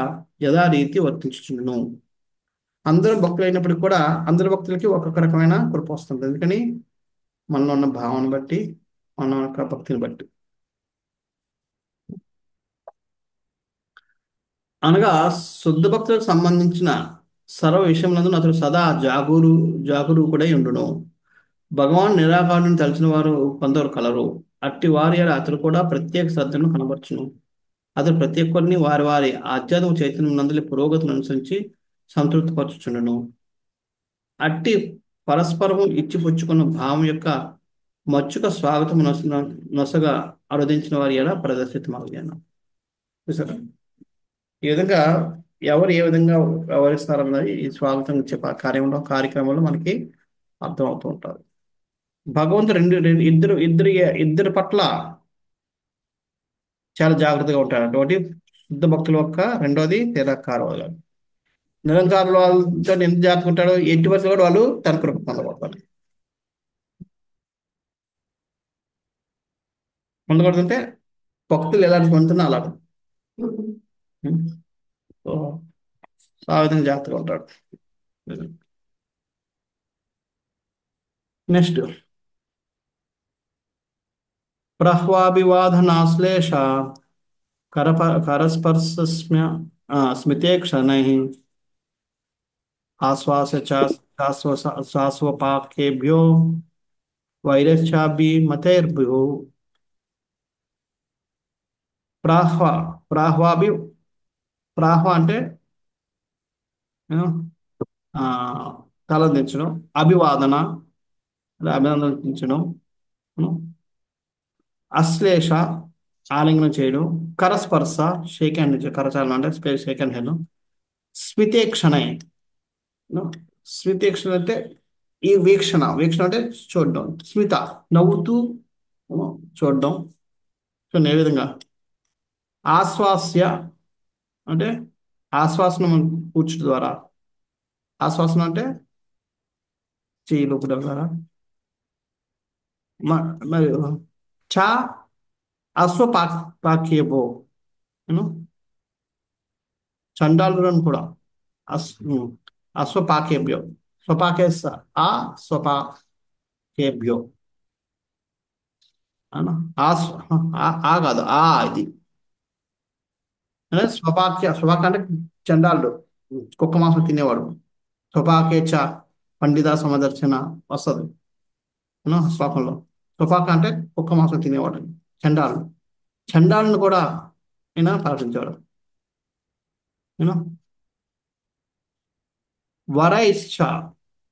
Speaker 1: యథారీతి వర్తించుచుండును. అందరూ భక్తులు అయినప్పటికీ కూడా అందరి భక్తులకి ఒక్కొక్క రకమైన కృప వస్తుంది. ఎందుకని మనలో ఉన్న భావన బట్టి, మన యొక్క భక్తిని బట్టి. అనగా శుద్ధ భక్తులకు సంబంధించిన సర్వ విషయములందు అతడు సదా జాగరూకుడై ఉండును. భగవాన్ నిరాకారుని తలిచిన వారు కొందరు కలరు. అట్టి వారి అతడు కూడా ప్రత్యేక శ్రద్ధను కనబరచును. అతడు ప్రతి ఒక్కరిని వారి వారి ఆధ్యాత్మిక చైతన్యం నందలి పురోగతిని అనుసరించి సంతృప్తిపరచుచుండును. అట్టి పరస్పరము ఇచ్చిపుచ్చుకున్న భావం యొక్క మచ్చుక స్వాగతం నొసగా అనుదించిన వారి ఎలా ప్రదర్శితమయ్యాను. చూసారా ఈ విధంగా ఎవరు ఏ విధంగా వ్యవహరిస్తారన్నది ఈ స్వాగతం ఇచ్చే కార్యక్రమంలో మనకి అర్థమవుతూ ఉంటారు. భగవంతుడు ఇద్దరి పట్ల చాలా జాగ్రత్తగా ఉంటాడు. ఒకటి శుద్ధ భక్తుల యొక్క, రెండోది నిరాకారులు. నిరంకారుల వాళ్ళతో ఎంత జాగ్రత్తగా ఉంటాడో ఎట్టి వరకు కూడా వాళ్ళు తన కృప పొందబడతారు. పొందకూడదంటే భక్తులు ఎలాంటి పొందుతున్నా అలాంటి ఆ విధంగా జాగ్రత్తగా ఉంటాడు. నెక్స్ట్ ప్రహ్వాభివాదనాశ్లేష స్మితే క్షణై శ్వాసోపాకేభ్యో వైరశ్చాభిమతైర్భ్యో. ప్రాహ్వ అంటే తలదించడం, అభివాదన అభినందించడం, అశ్లేష ఆలింగనం చేయడం, కరస్పర్శ షేక్ హ్యాండ్ కరచాలనం అంటే షేక్ హ్యాండ్. స్మితేక్షణ అంటే ఈ వీక్షణ అంటే చూడడం. స్మిత నవ్వుతూ చూడడం. చూడండి ఏ విధంగా. ఆశ్వాస్య అంటే ఆశ్వాసనం కూర్చుట ద్వారా, ఆశ్వాసనం అంటే చేయి లోపల ద్వారా. మరి చా అశ్వపాక్యబో చండాలులను కూడా అస్వపాకేభ్యో స్వపాకే ఆ స్వపాకేభ్యో అనా ఆ కాదు ఆ ఇది అంటే స్వపాక అంటే చండాలుడు, కుక్క మాంసం తినేవాడు. స్వపాకేచ్ఛ పండిత సమదర్శన వస్తుంది శ్లోకంలో. స్వపాక అంటే కుక్క మాంసం తినేవాడు చండాలుడు. చండాలను కూడా ఈయన పాటించేవాడు. యూనో వరైశ్చ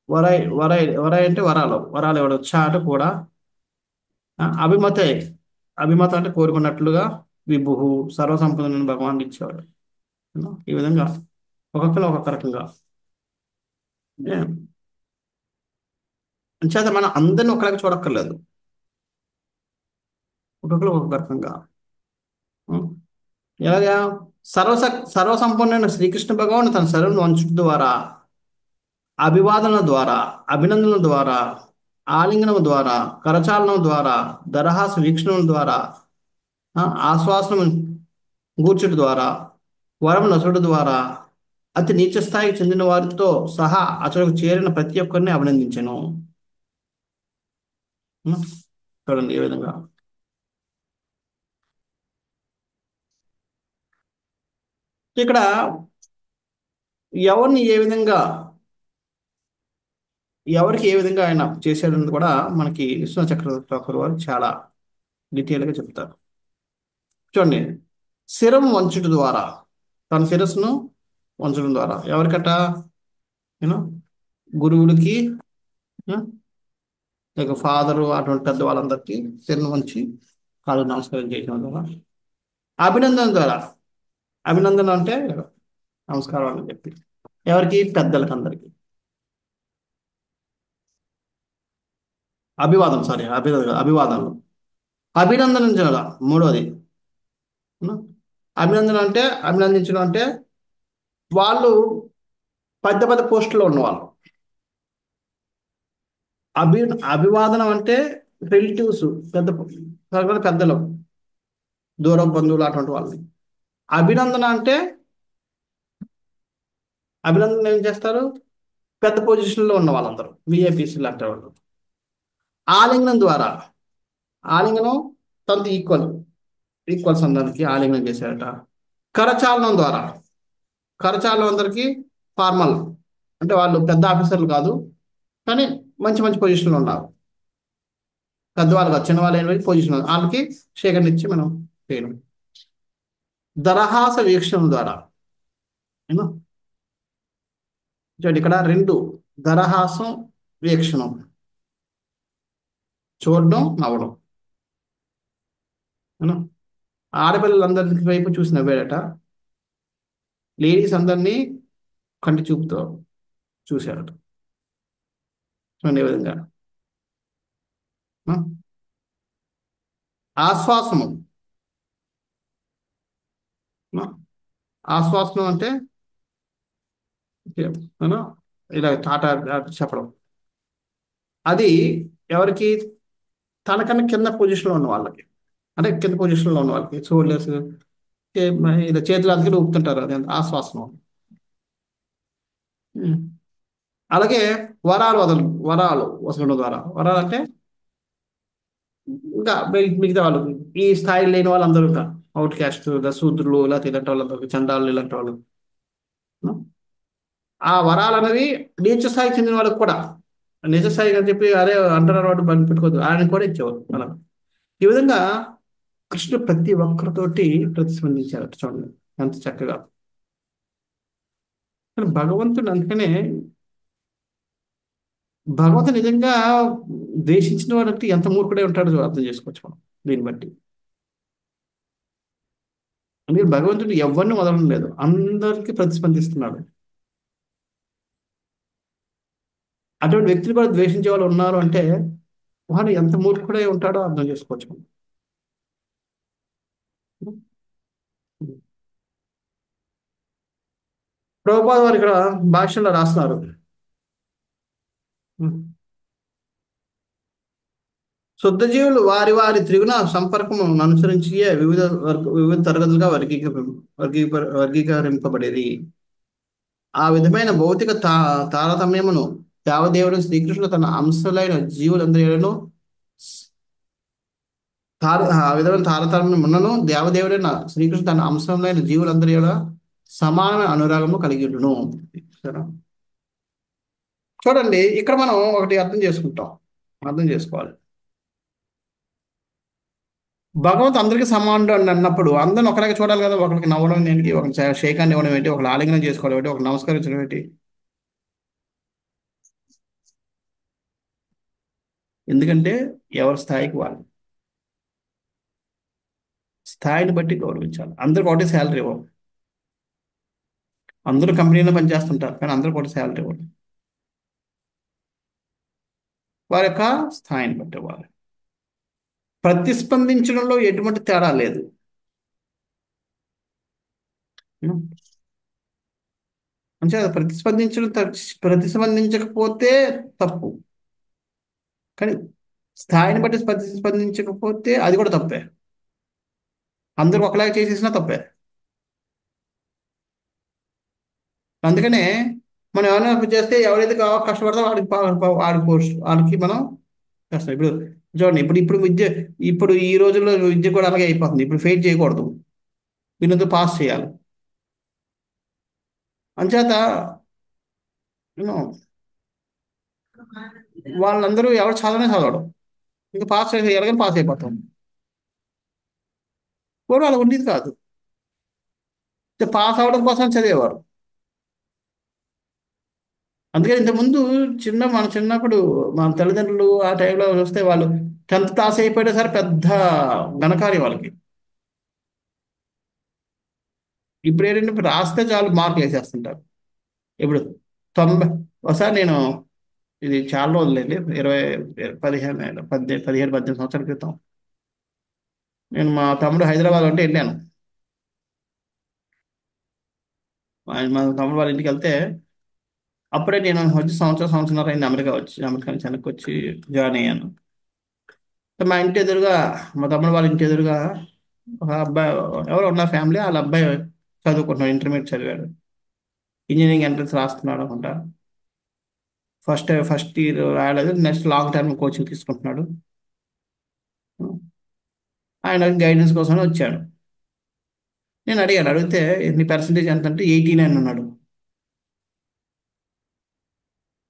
Speaker 1: వరై అంటే వరాలు ఎవడు చ అంటే కూడా అభిమతే అభిమత అంటే కోరుకున్నట్లుగా విభు సర్వసంపదను భగవాన్ ఇచ్చేవాడు. ఈ విధంగా ఒక్కొక్కరు ఒక్కొక్క రకంగా. అంచేత మనం అందరిని ఒకలాగా చూడక్కర్లేదు, ఒక్కొక్కరు ఒక్కొక్క రకంగా. ఎలాగా సర్వసంపన్నుడైన శ్రీకృష్ణ భగవాన్ తన శరీరం వంచడం ద్వారా, అభివాదనల ద్వారా, అభినందనల ద్వారా, ఆలింగనం ద్వారా, కరచాలనం ద్వారా, దరహాస వీక్షణం ద్వారా, ఆశ్వాసనం గూర్చుట ద్వారా, వరం నసుడు ద్వారా, అతి నీచ స్థాయికి చెందిన వారితో సహా అతనికి చేరిన ప్రతి ఒక్కరిని అభినందించాను. చూడండి ఏ విధంగా. ఇక్కడ ఎవరిని ఏ విధంగా, ఎవరికి ఏ విధంగా ఆయన చేశాడని కూడా మనకి విశ్వనాథ చక్రవర్తి వారు చాలా డీటెయిల్గా చెప్తారు. చూడండి, శిరం వంచుట ద్వారా, తన శిరస్సును వంచడం ద్వారా ఎవరికట, యూనో గురువులకి, లేక ఫాదరు అటువంటి పెద్ద వాళ్ళందరికీ శిరం వంచి కాళ్ళు నమస్కారం చేయడం ద్వారా. అభినందన ద్వారా, అభినందన అంటే నమస్కారం అని చెప్పి ఎవరికి, పెద్దలకి అందరికీ. అభివాదం అభివాదనలు. అభినందన మూడోది. అభినందించడం అంటే వాళ్ళు పెద్ద పెద్ద పోస్టులో ఉన్నవాళ్ళు. అభివాదనం అంటే రిలేటివ్స్, పెద్దలు, దూరం బంధువులు అటువంటి వాళ్ళని. అభినందన ఏం చేస్తారు, పెద్ద పొజిషన్లో ఉన్న వాళ్ళందరూ విఐపీసీ లాంటి వాళ్ళు. ఆలింగనం ద్వారా, ఆలింగనం తనతో ఈక్వల్స్ అందరికి ఆలింగనం చేశారట. కరచాలనం ద్వారా, కరచాలనం అందరికీ ఫార్మల్, అంటే వాళ్ళు పెద్ద ఆఫీసర్లు కాదు కానీ మంచి మంచి పొజిషన్లో ఉన్నారు. పెద్దవాళ్ళు కాదు, చిన్నవాళ్ళు అయిన పొజిషన్ వాళ్ళకి సేకరణించి మనం చేయడం. దరహాస వీక్షణ ద్వారా, చూడండి ఇక్కడ రెండు, దరహాసం వీక్షణం, చూడడం నవ్వడం. ఆడపిల్లలందరి వైపు చూసి నవ్వాడట, లేడీస్ అందరినీ కంటి చూపుతో చూశాడట. చూడండి ఏ విధంగా. ఆశ్వాసము, ఆశ్వాసనం అంటే ఇలా టాటా చెప్పడం. అది ఎవరికి, తనకన్నా కింద పొజిషన్లో ఉన్న వాళ్ళకి, అంటే కింద పొజిషన్లో ఉన్న వాళ్ళకి షోల్డర్స్ ఇలా చేతులు అందుకని ఊపుతుంటారు, అది ఆశ్వాసనం. అలాగే వరాలు వసలడం ద్వారా, వరాలు అంటే ఇంకా మిగతా వాళ్ళు, ఈ స్థాయిలో లేని వాళ్ళందరూ ఇంకా అవుట్ క్యాస్ట్, శూద్రులు ఇలా ఇలాంటి వాళ్ళందరూ, చండాలు ఇలాంటి వాళ్ళు. ఆ వరాలు అనేవి నీచ స్థాయికి చెందిన వాళ్ళకి కూడా, నిజ స్థాయి అని చెప్పి అరే అంటారు వాడు బండి పెట్టుకోవద్దు, ఆయన కూడా ఇచ్చేవారు అలా. ఈ విధంగా కృష్ణుడు ప్రతి ఒక్కరితోటి ప్రతిస్పందించారు. చూడండి ఎంత చక్కగా. భగవంతుడు అందుకనే, భగవంతుడు నిజంగా ద్వేషించిన వాడంటే ఎంత మూర్ఖుడే ఉంటాడో అర్థం చేసుకోవచ్చు మనం దీన్ని బట్టి. అందుకే భగవంతుడు ఎవరిని వదలడం లేదు, అందరికీ ప్రతిస్పందిస్తున్నాడు. అటువంటి వ్యక్తులు కూడా ద్వేషించే వాళ్ళు ఉన్నారు అంటే వాడు ఎంత మూర్ఖుడై ఉంటాడో అర్థం చేసుకోవచ్చు మనం. ప్రభుపాద వారు ఇక్కడ భాషలో రాస్తున్నారు, శుద్ధ జీవులు వారి వారి త్రిగుణ సంపర్కము అనుసరించి వివిధ తరగతులుగా వర్గీకరింపబడేది. ఆ విధమైన భౌతిక తారతమ్యమును దేవదేవుడు శ్రీకృష్ణుడు తన అంశలైన జీవులందరిలో ఆ విధమైన తారతమ్యములను దేవదేవుడైన శ్రీకృష్ణుడు తన అంశంలైన జీవులందరిలో సమాన అనురాగము కలిగిడును. సరే, చూడండి ఇక్కడ మనం ఒకటి అర్థం చేసుకోవాలి. భగవంతు అందరికీ సమానుడు అని అన్నప్పుడు అందరిని ఒకలాగా చూడాలి కదా. ఒకరికి నవ్వడం ఏంటి, ఒకరికి షేక్ హ్యాండ్ ఇవ్వడం ఏంటి, ఒకరు ఆలింగనం చేసుకోవడం ఏంటి, ఒకరు నమస్కరించడం ఏంటి? ఎందుకంటే ఎవరి స్థాయికి వాళ్ళు, స్థాయిని బట్టి గౌరవించాలి. అందరికి ఒకటే శాలరీ ఇవ్వాలి. అందరూ కంపెనీలో పనిచేస్తుంటారు కానీ అందరికి ఒకటి శాలరీ ఇవ్వాలి. వారి యొక్క స్థాయిని బట్టి ఇవ్వాలి. ప్రతిస్పందించడంలో ఎటువంటి తేడా లేదు. అంటే ప్రతిస్పందించకపోతే తప్పు, కానీ స్థాయిని బట్టి ప్రతిస్పందించకపోతే అది కూడా తప్పే. అందరూ ఒకలాగా చేసేసినా తప్పే. అందుకనే మనం ఏమైనా చేస్తే ఎవరైతే కష్టపడతారో వాడికి మనం కష్టం. ఇప్పుడు చూడండి, ఇప్పుడు ఈ రోజుల్లో విద్య కూడా అలాగే అయిపోతుంది. ఇప్పుడు ఫెయిల్ చేయకూడదు, వీళ్ళంతా పాస్ చేయాలి. అంచేత వాళ్ళందరూ ఎవరు చదవడం ఇంకా పాస్ ఎలాగని పాస్ అయిపోతాం. కూడా వాళ్ళకి ఉండేది కాదు, పాస్ అవడం కోసం చదివేవారు. అందుకని ఇంతకుముందు మన చిన్నప్పుడు మన తల్లిదండ్రులు ఆ టైంలో వస్తే వాళ్ళు 10th క్లాస్ అయిపోయినా సరే పెద్ద ఘనకార్యం వాళ్ళకి. ఇప్పుడు ఏంటంటే రాస్తే చాలు మార్కులు వేసేస్తుంటారు. ఇప్పుడు 90 ఒకసారి నేను, ఇది చాలా రోజులండి, 17 సంవత్సరాల క్రితం నేను మా తమ్ముడు హైదరాబాద్ అంటే వెళ్ళాను. మా తమ్ముడు వాళ్ళ ఇంటికి వెళ్తే అప్పుడే నేను వచ్చి సంవత్సరం అయింది అమెరికా నుంచి వెనక్కి వచ్చి జాయిన్ అయ్యాను. మా ఇంటి ఎదురుగా, మా తమ్ముడు వాళ్ళ ఇంటి ఎదురుగా ఒక అబ్బాయి ఎవరో ఉన్న ఫ్యామిలీ, వాళ్ళ అబ్బాయి చదువుకుంటున్నాడు, ఇంటర్మీడియట్ చదివాడు, ఇంజనీరింగ్ ఎంట్రన్స్ రాస్తున్నాడు అనుకుంటా. ఫస్ట్ ఇయర్ రాయలేదు, నెక్స్ట్ లాంగ్ టర్మ్ కోచింగ్ తీసుకుంటున్నాడు. ఆయన గైడెన్స్ కోసం వచ్చాడు. నేను అడిగితే నీ పర్సంటేజ్ ఎంత అంటే 89 అన్నాడు.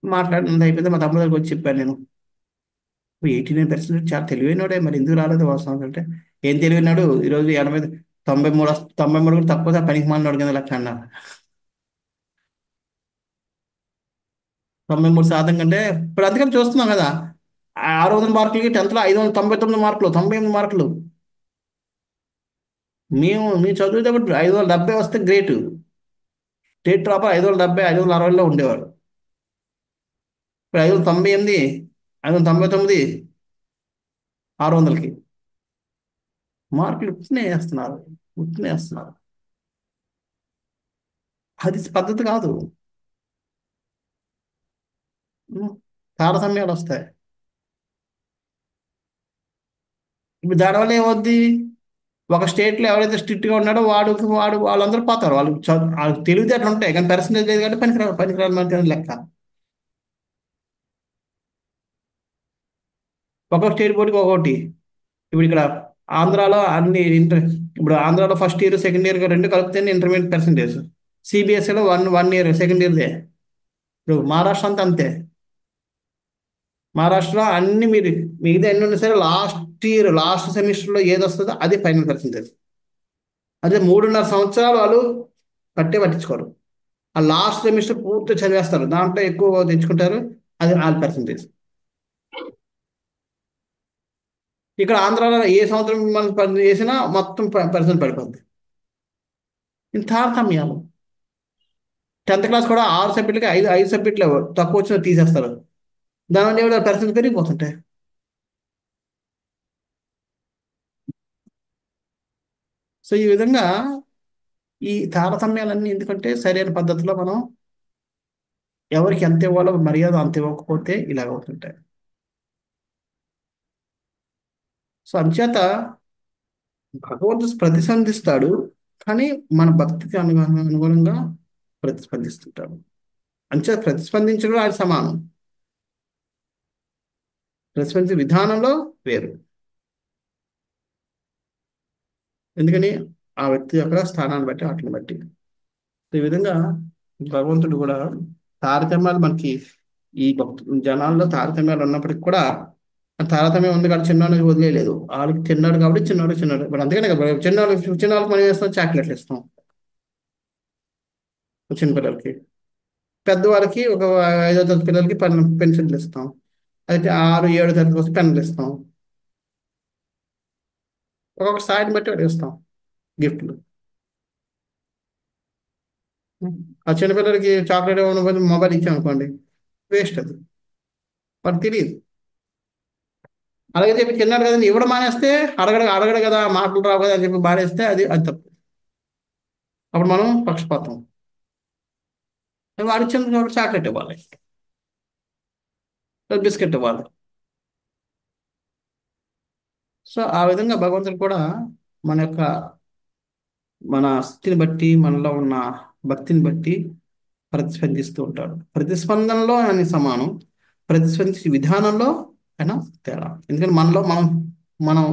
Speaker 1: మాట్లాడినంత అయిపోయింది. మా తమ్ముడు దగ్గరికి వచ్చి చెప్పాను నేను, 89% చాలా తెలివైనడే, మరి ఎందుకు రాలేదు వాస్తవం అంటే, ఏం తెలివినాడు ఈరోజు 93 కూడా తక్కువ పనికి మాలినోడు కింద లెక్క అన్నారు. 93% కంటే ఇప్పుడు అందుకని చూస్తున్నాం కదా, 600 మార్కులకి 10th లో 599 మార్కులు, 98 మార్కులు. మీ చదివేటప్పుడు 570 వస్తే గ్రేట్. స్టేట్ టాపర్ 570, 560లో ఉండేవాడు. ఇప్పుడు 598, 599, 600కి మార్కులు ఉట్టినే వేస్తున్నారు. అది పద్ధతి కాదు. తారతమ్యాలు వస్తాయి. ఇప్పుడు దానివల్ల ఏమవుద్ది, ఒక స్టేట్లో ఎవరైతే స్ట్రిక్ట్గా ఉన్నాడో వాళ్ళందరూ పోతారు. వాళ్ళకి తెలివితేటలు ఉంటాయి కానీ పర్సంటేజ్ లేదు కాబట్టి పనికిరాని మనకి లెక్క. ఒక్కొక్క స్టేట్ బోర్డుకి ఒక్కొక్కటి. ఇప్పుడు ఇక్కడ ఆంధ్రాలో ఇప్పుడు ఆంధ్రాలో ఫస్ట్ ఇయర్ సెకండ్ ఇయర్ రెండు కలిపితేనే ఇంటర్మీడియట్ పర్సంటేజ్. సిబిఎస్ఈలో వన్ ఇయర్ సెకండ్ ఇయర్దే. ఇప్పుడు మహారాష్ట్ర అంతా అంతే. మహారాష్ట్రలో అన్ని మిగతా ఎన్ని ఉన్నా సరే లాస్ట్ సెమిస్టర్లో ఏది వస్తుందో అదే ఫైనల్ పర్సంటేజ్. అదే 3.5 సంవత్సరాలు వాళ్ళు పట్టించుకోరు. ఆ లాస్ట్ సెమిస్టర్ పూర్తి చదివేస్తారు, దాంట్లో ఎక్కువ తెచ్చుకుంటారు, అది వాళ్ళ పర్సంటేజ్. ఇక్కడ ఆంధ్రాలో ఏ సంవత్సరం మనం చేసినా మొత్తం పర్సెంట్ పడిపోద్ది. ఇంత తారతమ్యాలు. 10th క్లాస్ కూడా 6 సబ్జెక్టులకి 5 సబ్జెక్టులు తక్కువ వచ్చిన తీసేస్తారు. దానివల్ల ఏమైనా పర్సెంట్ పెరిగిపోతుంటాయి. సో ఈ విధంగా ఈ తారతమ్యాలన్నీ ఎందుకంటే సరైన పద్ధతిలో మనం ఎవరికి ఎంత ఇవ్వాలో మర్యాద అంత ఇవ్వకపోతే ఇలాగ అవుతుంటాయి. సో అంచేత భగవంతుడు ప్రతిస్పందిస్తాడు, కానీ మన భక్తికి అనుగుణంగా ప్రతిస్పందిస్తుంటాడు. అంచేత ప్రతిస్పందించడం ఆయన సమానం, ప్రతిస్పందించే విధానంలో వేరు. ఎందుకని ఆ వ్యక్తి యొక్క స్థానాన్ని బట్టి, వాటిని బట్టి. ఈ విధంగా భగవంతుడు కూడా తారతమ్యాలు మనకి ఈ జనాల్లో తారతమ్యాలు ఉన్నప్పటికీ కూడా ఆ తారతమ్యం ఉంది కాబట్టి చిన్నవాడికి వదిలేదు. వాళ్ళకి తిన్నాడు కాబట్టి చిన్నవాడు ఇప్పుడు అందుకనే కదా చిన్నవాళ్ళకి మనం వేస్తాం, చాక్లెట్లు ఇస్తాం చిన్నపిల్లలకి. పెద్దవాళ్ళకి ఒక 5వ తరగతి పిల్లలకి పెన్సిల్లు ఇస్తాం. అయితే 6, 7 తరగతి వస్తే పెన్నులు ఇస్తాం. ఒక్కొక్క స్థాయిని బట్టి వాడు ఇస్తాం గిఫ్ట్లు. ఆ చిన్నపిల్లలకి చాక్లెట్ ఇవ్వడం మొబైల్ ఇచ్చాం అనుకోండి, వేస్ట్ అది, వాడికి తెలియదు. అలాగే చెప్పి తిన్నాడు కదా ఇవ్వడం మానేస్తే, అడగడు కదా, మాటలు రావు కదా అని చెప్పి బాడేస్తే అది తప్పు. అప్పుడు మనం పక్షపాతం. వాడు ఇచ్చిన చాక్లెట్ ఇవ్వాలి, బిస్కెట్ ఇవ్వాలి. సో ఆ విధంగా భగవంతుడు కూడా మన స్థితిని బట్టి, మనలో ఉన్న భక్తిని బట్టి ప్రతిస్పందిస్తూ ఉంటాడు. ప్రతిస్పందనలో ఆయన సమానం, ప్రతిస్పందించే విధానంలో ఆయన తేడా. ఎందుకంటే మనం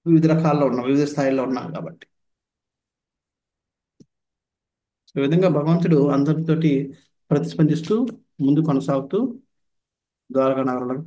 Speaker 1: వివిధ రకాల్లో ఉన్నాం, వివిధ స్థాయిల్లో ఉన్నాం కాబట్టి. ఈ విధంగా భగవంతుడు అందరితోటి ప్రతిస్పందిస్తూ ముందు కొనసాగుతూ ద్వారకా నగరంలోకి